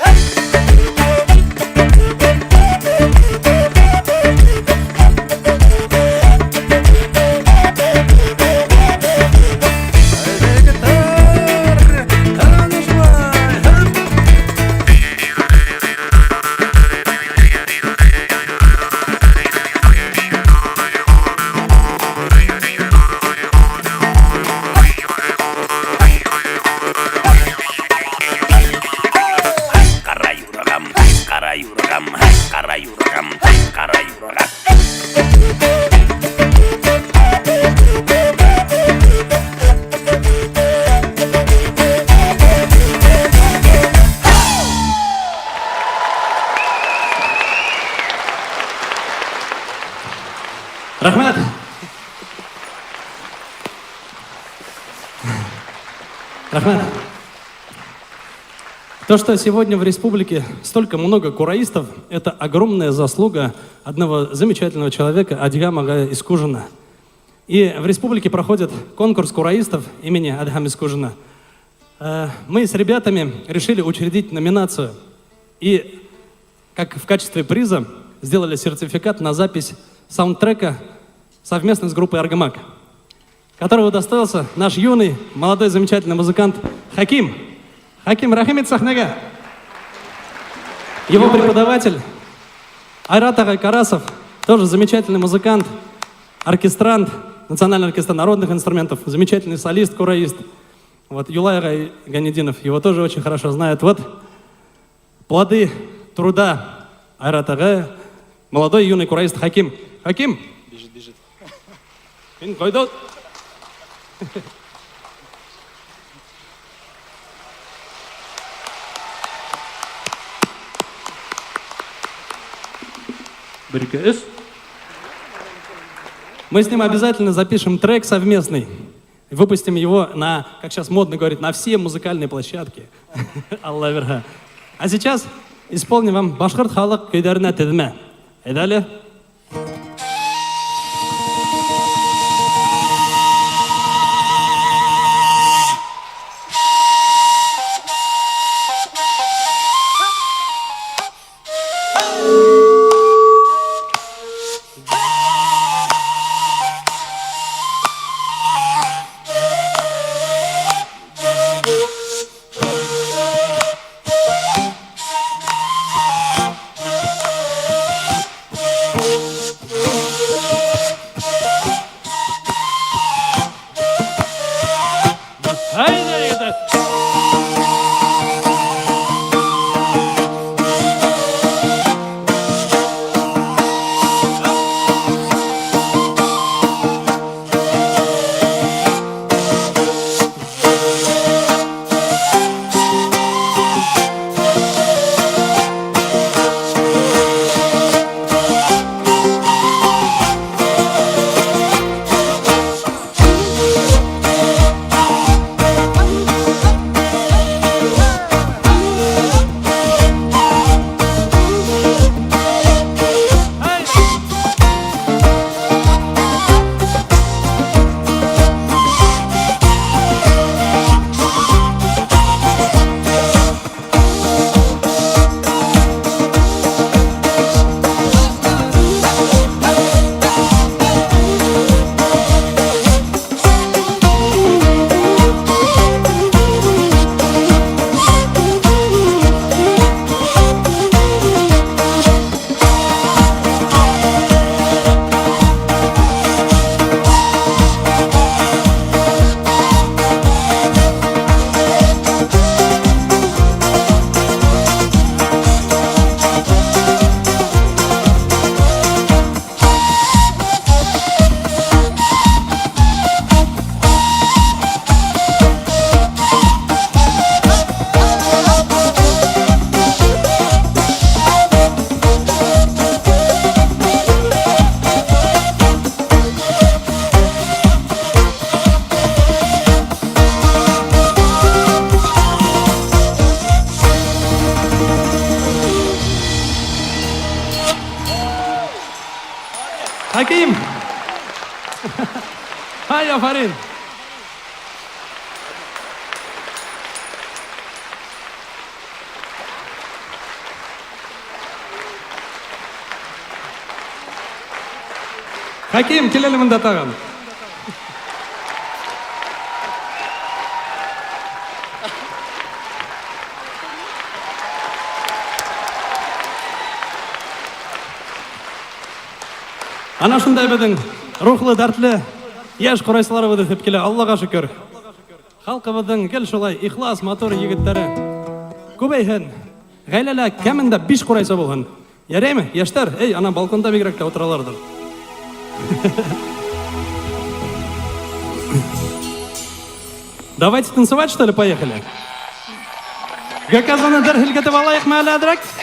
Рахмет! Рахмет! То, что сегодня в республике столько много кураистов, это огромная заслуга одного замечательного человека, Адхама Агая Искужина. И в республике проходит конкурс кураистов имени Адхама Искужина. Мы с ребятами решили учредить номинацию. И как в качестве приза сделали сертификат на запись саундтрека совместно с группой «Аргамак», которого удостоился наш юный, молодой, замечательный музыкант Хаким. Хаким, рахимет сахнага. Его преподаватель Айрат Агай Карасов, тоже замечательный музыкант, оркестрант, Национальный оркестр народных инструментов, замечательный солист, кураист. Вот Юлай Агай Ганидинов, его тоже очень хорошо знают. Вот плоды труда Айрат Агая, молодой юный кураист Хаким. Хаким! Бежит. Пойдет. Мы с ним обязательно запишем трек совместный. Выпустим его на, как сейчас модно говорить, на все музыкальные площадки. Аллах верха. А сейчас исполним вам Башқұрт халық көйлеріне тедіме. Айдалі. Хаким! Ай, афарин! Хаким, келелі мында тағам. Ана шундай бедің рухлы, дәртлі, еш құрайсыларыбыды тепкелі, Аллаға шүкір. Халқыбыдың кел шулай ихлас мотор егіттері. Көбейхін, ғайләлі кәмінде 5 құрайса болғын. Ярайме, яштар, ей, ана балконда бигрәкте отыралардыр. Давайте танцевать, что ли, поехали? Гаказаны дәрхілгеті балайық мәлі әдрәк?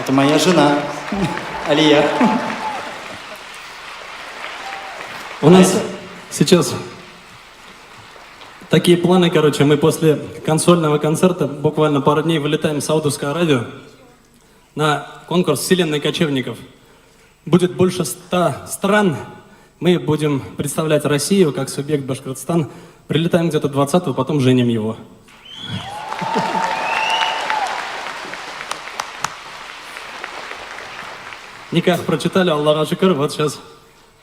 Это моя жена, Алия. У нас сейчас такие планы, короче, мы после консольного концерта буквально пару дней вылетаем в Саудовскую Аравию на конкурс «Вселенной кочевников». Будет больше 100 стран. Мы будем представлять Россию как субъект Башкортостан. Прилетаем где-то 20-го, потом женим его. Никак прочитали, Аллаха шукр, вот сейчас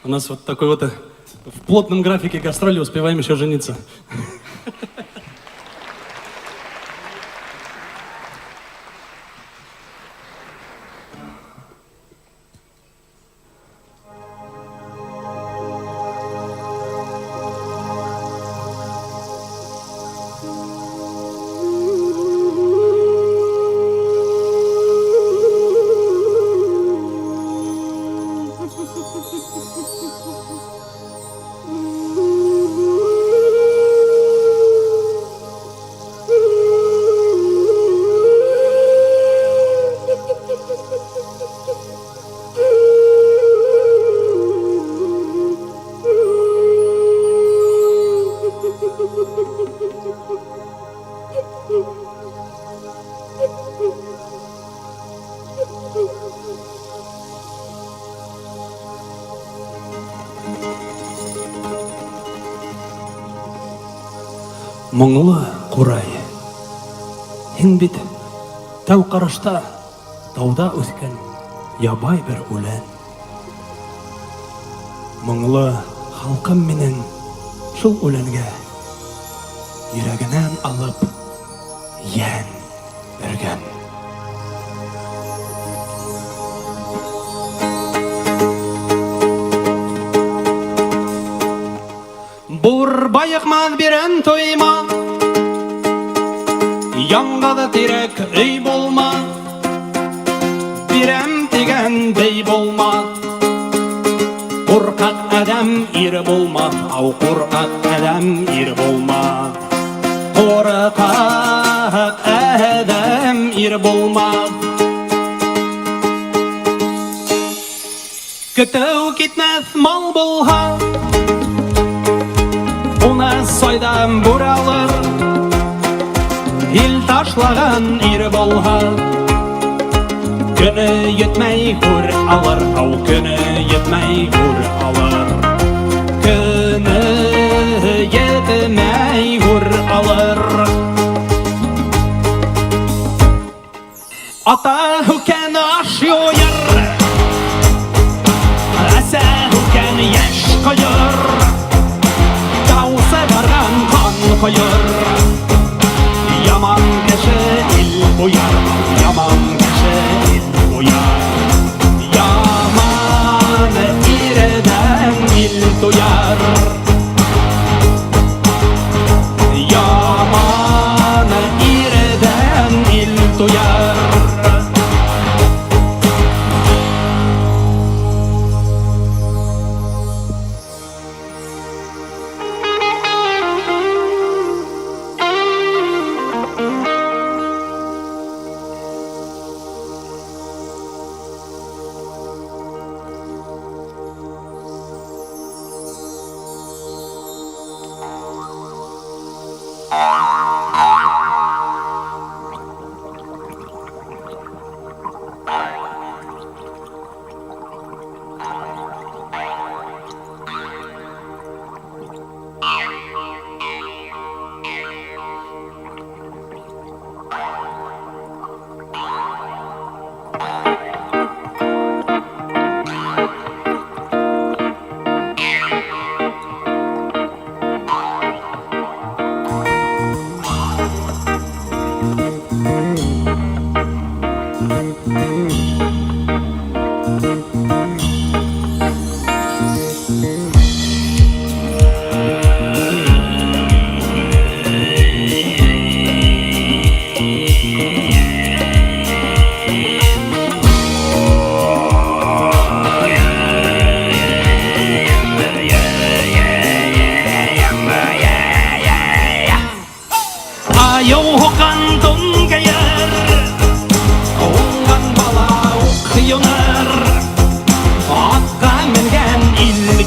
у нас вот такой вот в плотном графике гастроли успеваем еще жениться. Мұңлы қурай, һин бит тәу қарашта тауда өскен ябай бір үлән. Мұңлы халқым менің шул үләнге йөрәгенән алып йән бергән. Бур байықман берен тойма, яңғады тирек өй болма, берем деген бей болма. Қорқақ әдәм ир болма, ау қорқақ әдәм ир болма. Қорқақ әдәм ир болма. Көтәу китмәс мал болға, уны сайдан бұр алыр. Ил ташлаған ир болға, күні етмей құр алыр. Ау күні етмей құр алыр. Күні етмей құр алыр. Ата хүкен аш йойыр, әсә хүкен еш қойыр. Даусы барған қан қойыр. Yaman kişi il uyar, yaman kişi il uyar. Yaman ireden il duyar. Yaman ireden il duyar.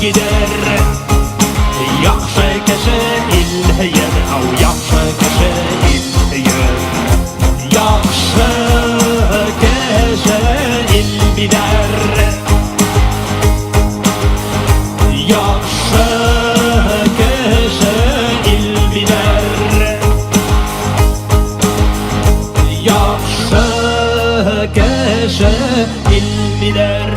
gider. Yaxşı kişi ilhiyir, yaxşı kişi ilhiyir. Yaxşı kişi il bilir. Yaxşı kişi il bilir. Yaxşı kişi il bilir.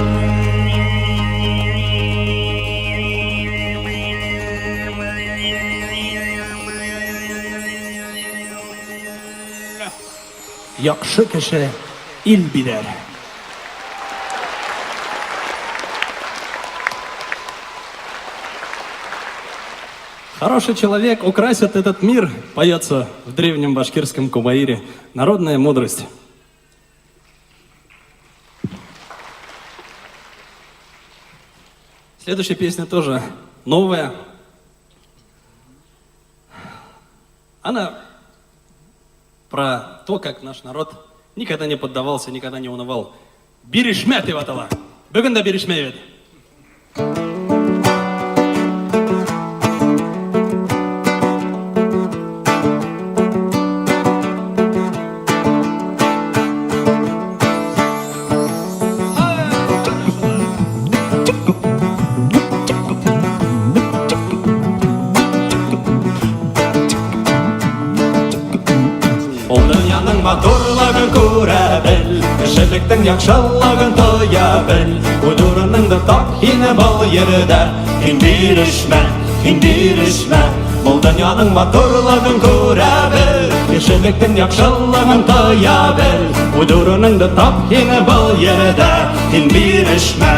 Yaxşı kişi il bilir. Хороший человек украсит этот мир, поется в древнем башкирском кумаире. Народная мудрость. Следующая песня тоже новая. Она про то, как наш народ никогда не поддавался, никогда не унывал. Биришмет и ватала. Бүгін биришмет. Матурлыгын күрә бел, кешелектің яхшылыгын тоя бел. Удурыныңды тап, һине был ердә. Һин бирешмә, бұл дөньяның матурлыгын күрә бел, кешелектің яхшылыгын тоя бел. Удурыныңды тап, һине был ердә. Һин бирешмә.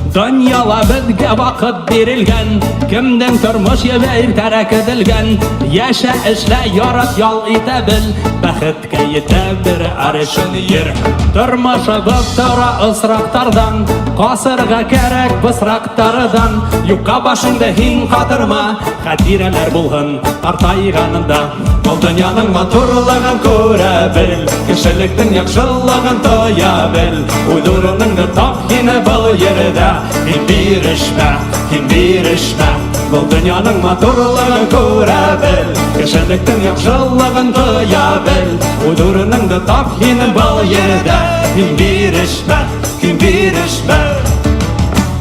Дөньяла безгә вакыт бирелгән, кемнең тормыш ебәр тәрәк edilгән. Яшә, эшлә, ярат, ял итә бел, бәхеткә итә бер арышын йөр. Тормышыбыз тора ысрактардан, касырга кәрәк бысрактардан. Юкка башыңды һин катырма, хатирәләр булһын картайганында. Бұл дөньяның матурлыгын күрә бел, кешелектің яхшылыгын тоя бел. Удурыныңды тап, һине был ердә. Һин бирешмә, бұл дөньяның матурлыгын күрә бел, кешелектің яхшылыгын тоя бел. Удурыныңды тап, һине был ердә. Һин бирешмә.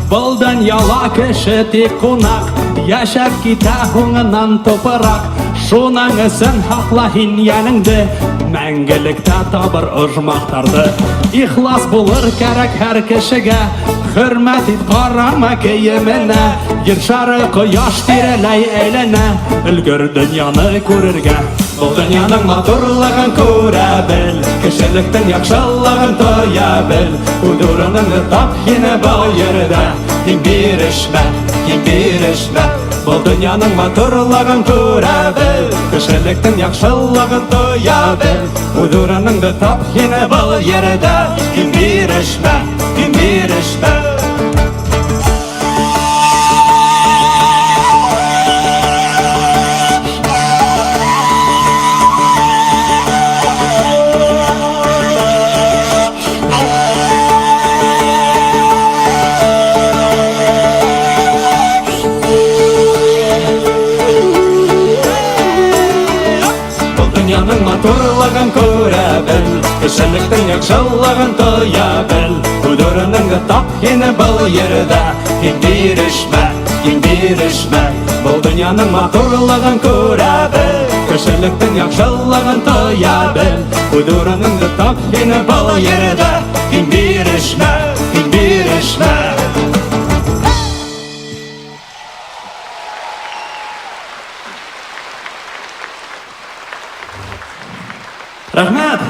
Бұл дөньяла кеше тик кунак, яшәп китә һуңыннан тупырак. Шуның өсөн һакла һин яныңды, мәңгелектә табыр ожмактарды. Ихлас булыр кәрәк һәр кешегә, хөрмәт ит карама киеменә. Ер шары кояш тирәләй әйләнә, өлгер дөньяны күрергә. Бұл дөньяның матурлыгын күрә бел, кешелектің яхшылыгын тоя бел. Удурыныңды тап, һине был ердә. Һин бирешмә, бұл дөньяның матурлыгын күрә бел, кешелектің яхшылыгын тоя бел. Удурыныңды тап, һине был ердә. Һин бирешмә. Дөньяның матурлыгын күрә бел, кешелектің яхшылыгын тоя бел. Удурыныңды тап, һине был ердә. Һин бирешмә, бұл дөньяның матурлыгын күрә бел, кешелектің яхшылыгын тоя бел. Удурыныңды тап, һине был ердә. Һин бирешмә. Рахмат!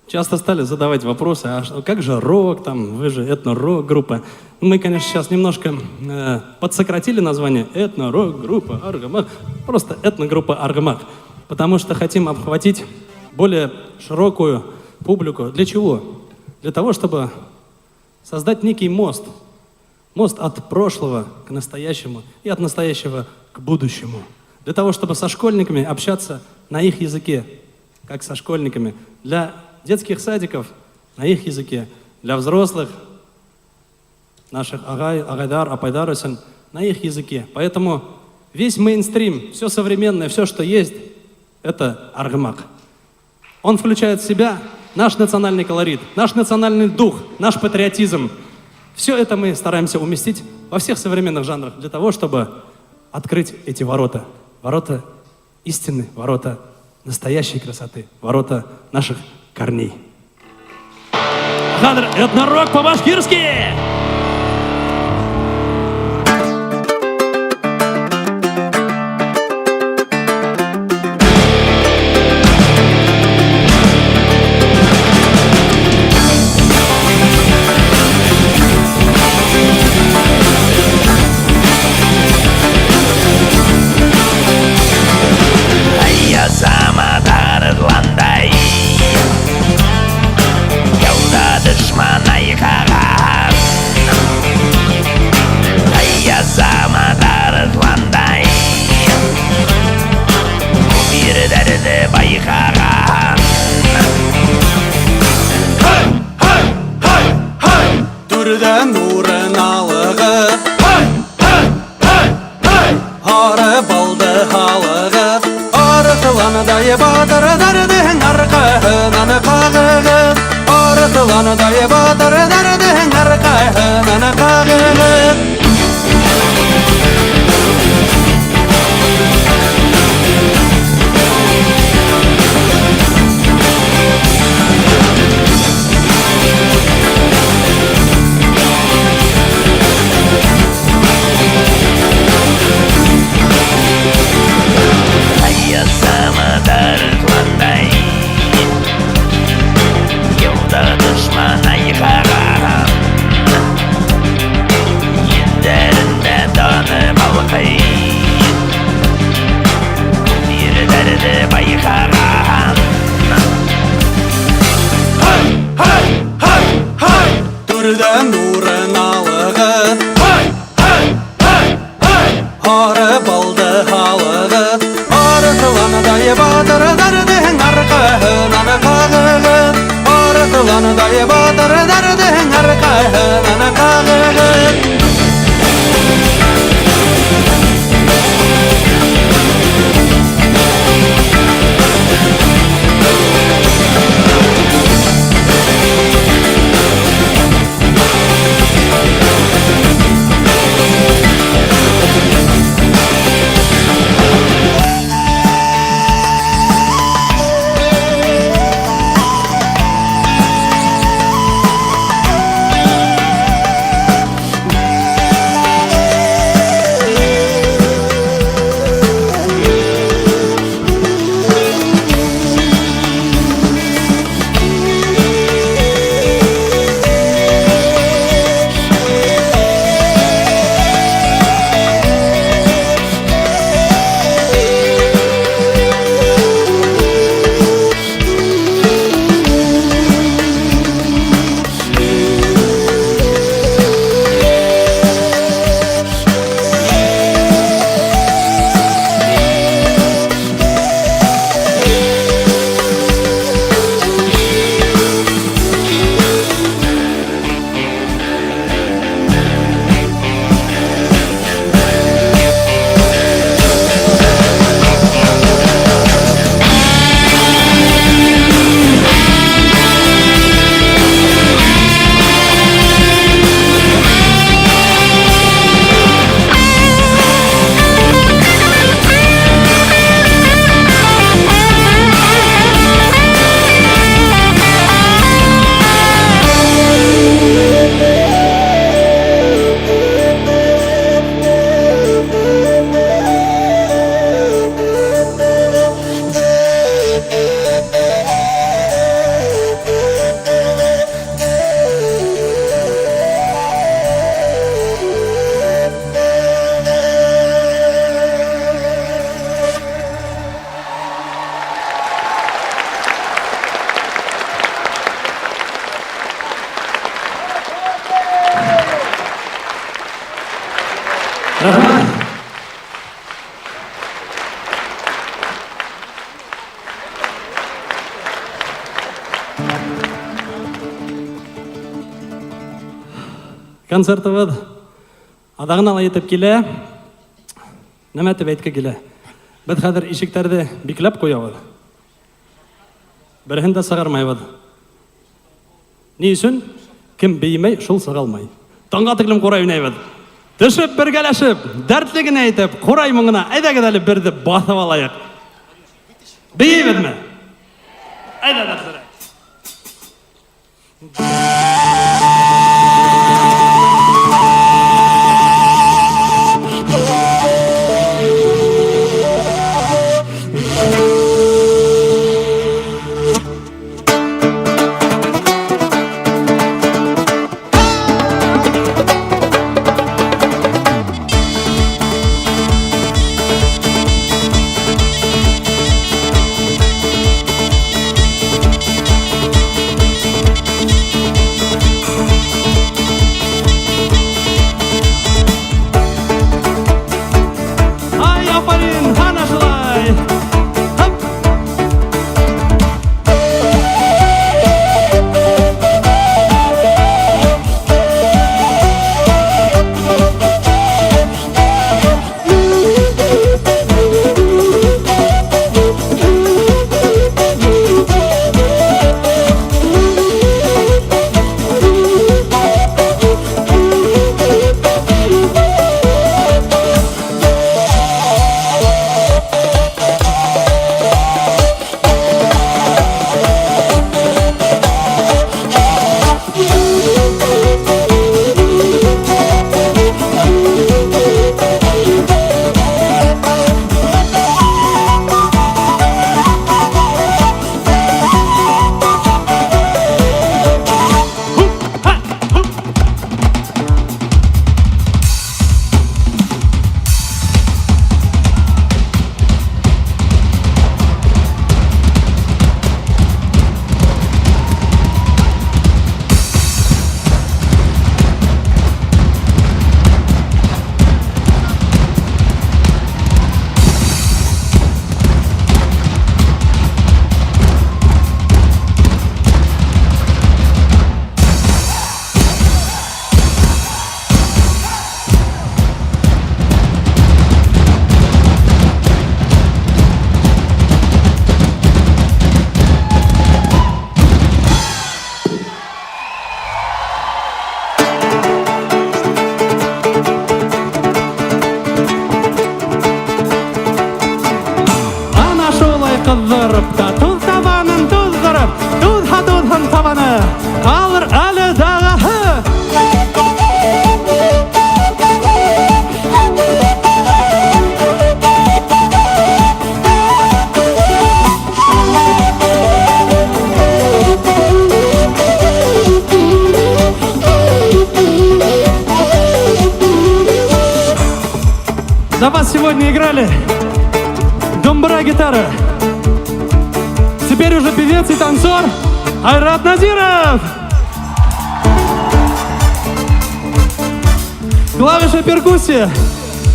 Часто стали задавать вопросы, а как же рок, там, вы же этно-рок-группа. Мы, конечно, сейчас немножко подсократили название этно-рок-группа Аргамак, просто этногруппа Аргамак, потому что хотим обхватить более широкую публику. Для чего? Для того, чтобы создать некий мост. Мост от прошлого к настоящему и от настоящего к будущему. для того, чтобы со школьниками общаться на их языке, как со школьниками. Для детских садиков на их языке, для взрослых, наших агай, агайдар, апайдар өсін, на их языке. Поэтому весь мейнстрим, все современное, все, что есть, это аргамак. Он включает в себя наш национальный колорит, наш национальный дух, наш патриотизм. Все это мы стараемся уместить во всех современных жанрах для того, чтобы открыть эти ворота. Ворота истины, ворота настоящей красоты, ворота наших корней. Жанр этнорок по-башкирски. Түрден нурын алығы Ары балды халығы Ары тыланыдай батыр дәрдің арқағынан қағығы Ары тыланыдай батыр дәрдің арқағынан қағығы Түрден нурын алығы Ары балды халығы Ары тыланыдай батыр дәрдің арқағынан қағығы Ары тыланыдай батыр дәрдің арқағынан қағығы концертыбыз адағын етіп келе, нәмәтіп әйткі келе. Біз қадыр ишіктерді биклеп қояуыз. Бірін де сағармайыз. Не үшін? Кім беймей, шул сағалмай. Таңға тіклім қорай үнейбіз. Түшіп, біргелешіп, дәртлігін әйтіп, қорай мұңына әйдәгедәлі бірді басып алайық. Бейбіз ме? Әйдә дәртлері. За вас сегодня играли домбра, гитара. Теперь уже певец и танцор Айрат Назиров. Клавиша, перкуссия.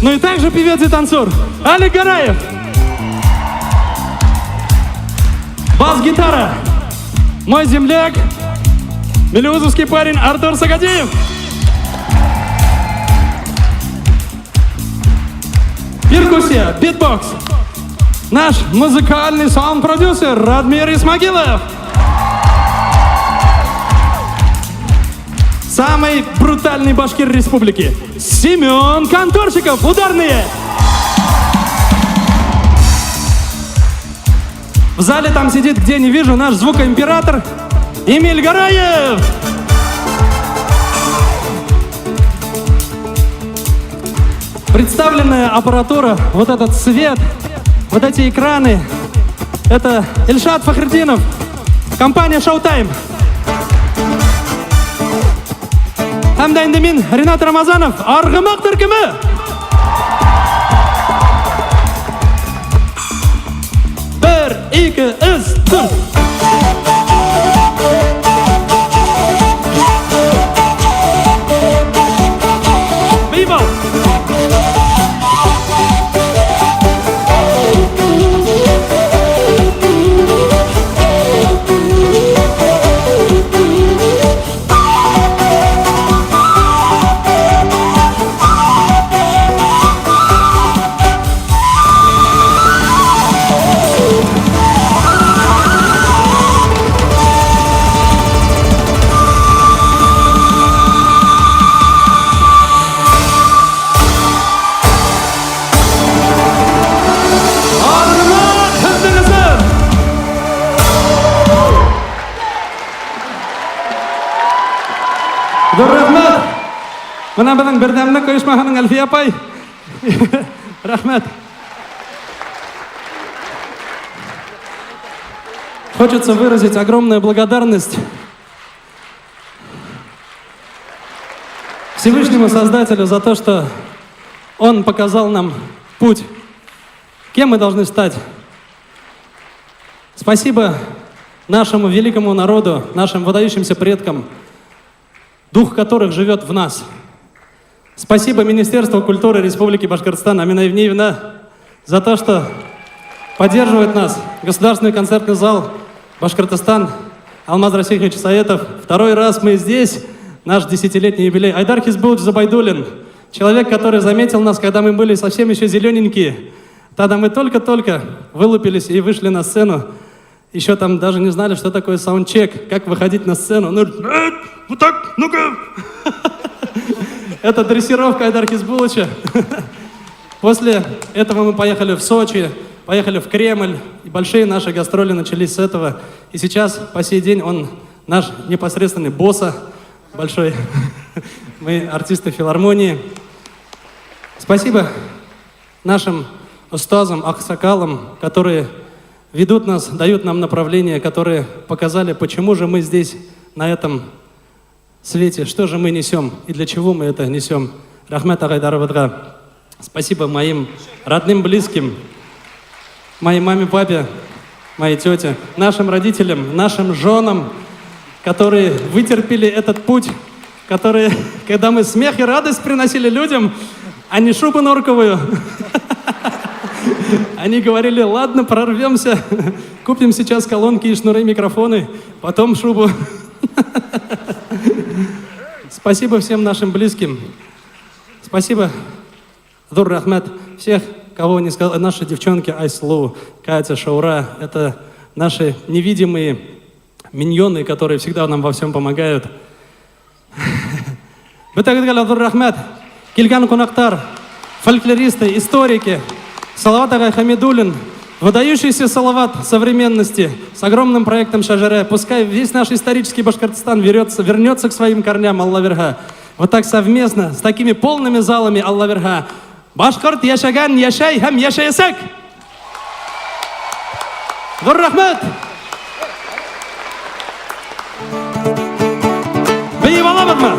Ну и также певец и танцор Алик Гараев. Бас-гитара. Мой земляк, мелеузовский парень Артур Сагадеев. Перкуссия, битбокс. Наш музыкальный саунд-продюсер Радмир Исмагилов. Самый брутальный башкир республики Семен Конторчиков. Ударные. В зале там сидит, где не вижу, наш звукоимператор Эмиль Гараев. Представленная аппаратура, вот этот свет, вот эти экраны, это Ильшат Фахриддинов, компания Showtime. Hamda endi men Rinat Ramazanov, Arg'umoq turkumi. Bir, ikki, üç, tur. Viva! Dur rahmat. Mana bizning birdamlik uyushmasining Alfiya apay. Rahmat. Хочется выразить огромную благодарность Всевышнему Создателю за то, что Он показал нам путь, кем мы должны стать. Спасибо нашему великому народу, нашим выдающимся предкам, дух которых живет в нас. Спасибо Министерству культуры Республики Башкортостан Амина Евниевна за то, что поддерживает нас. Государственный концертный зал Башкортостан, Алмаз Расихович Саетов. Второй раз мы здесь, наш 10-летний юбилей. Айдар Хизбулович Забайдулин, человек, который заметил нас, когда мы были совсем еще зелененькие. Тогда мы только-только вылупились и вышли на сцену. Еще там даже не знали, что такое саундчек, как выходить на сцену. Ну, вот так, ну-ка. Это дрессировка Айдар Хизбуловича. После этого мы поехали в Сочи, поехали в Кремль. И большие наши гастроли начались с этого. И сейчас, по сей день, он наш непосредственный босса большой. Мы артисты филармонии. Спасибо нашим устазам, аксакалам, которые ведут нас, дают нам направление, которые показали, почему же мы здесь, на этом свете, что же мы несем и для чего мы это несем. Рахмет Агайдаровадга. Спасибо моим родным, близким, моей маме, папе, моей тете, нашим родителям, нашим женам, которые вытерпели этот путь, которые, когда мы смех и радость приносили людям, а не шубу норковую, они говорили: ладно, прорвемся, купим сейчас колонки и шнуры, микрофоны, потом шубу. Спасибо всем нашим близким. Спасибо, Дур Рахмет, всех, кого не сказал, наши девчонки Айслу, Катя, Шаура, это наши невидимые миньоны, которые всегда нам во всем помогают. Дур Рахмет, Кильган Кунактар, фольклористы, историки, Салават Агай Хамидуллин, выдающийся салават современности с огромным проектом Шажаре. Пускай весь наш исторический Башкортостан вернется к своим корням, Алла Верха. Вот так совместно, с такими полными залами, Алла Верха. Башкорт яшаган, яшай, хам яшаясак. Дур Рахмет. Бейвалабадма.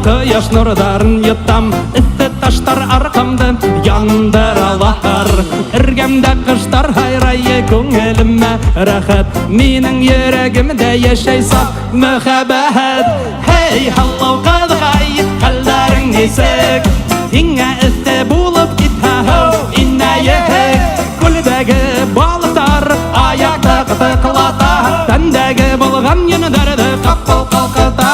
Кояш нұрдарын еттам, істі таштар арқамды яндыралар. Іргемді қыштар хайрайы көңіліме рахат, менің ерегімде ешей сап мүхабәт. Хей, халлау қадғай, қалдарың несік, еңе істі болып китхау иннайық. Көлдегі балықтар аяқты қытықлата, тәндегі болған енідерді қаппыл қалқыта.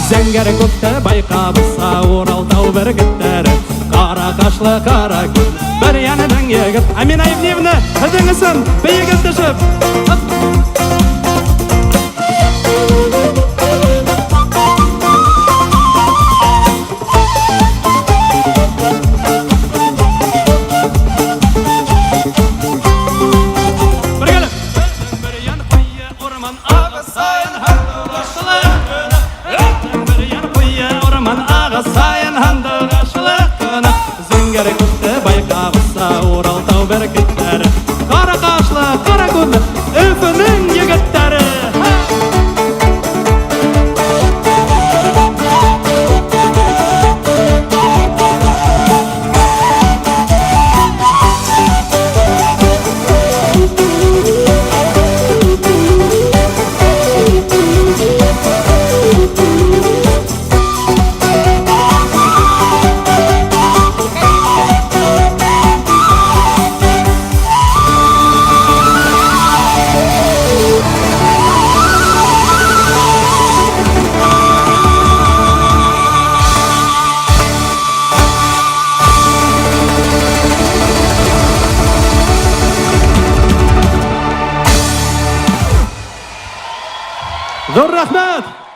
Зәңгәр күкте байқабылса Уралтау бөркеттері Қара қашлы қара күн бір янының егіт Амина Евневна, ізіңізін бейгіз düşіп Зәңгәр күкте байқабылса Уралтау бөркеттері Қара қашлы қара күн Үфінің егіттері Зор рахмет!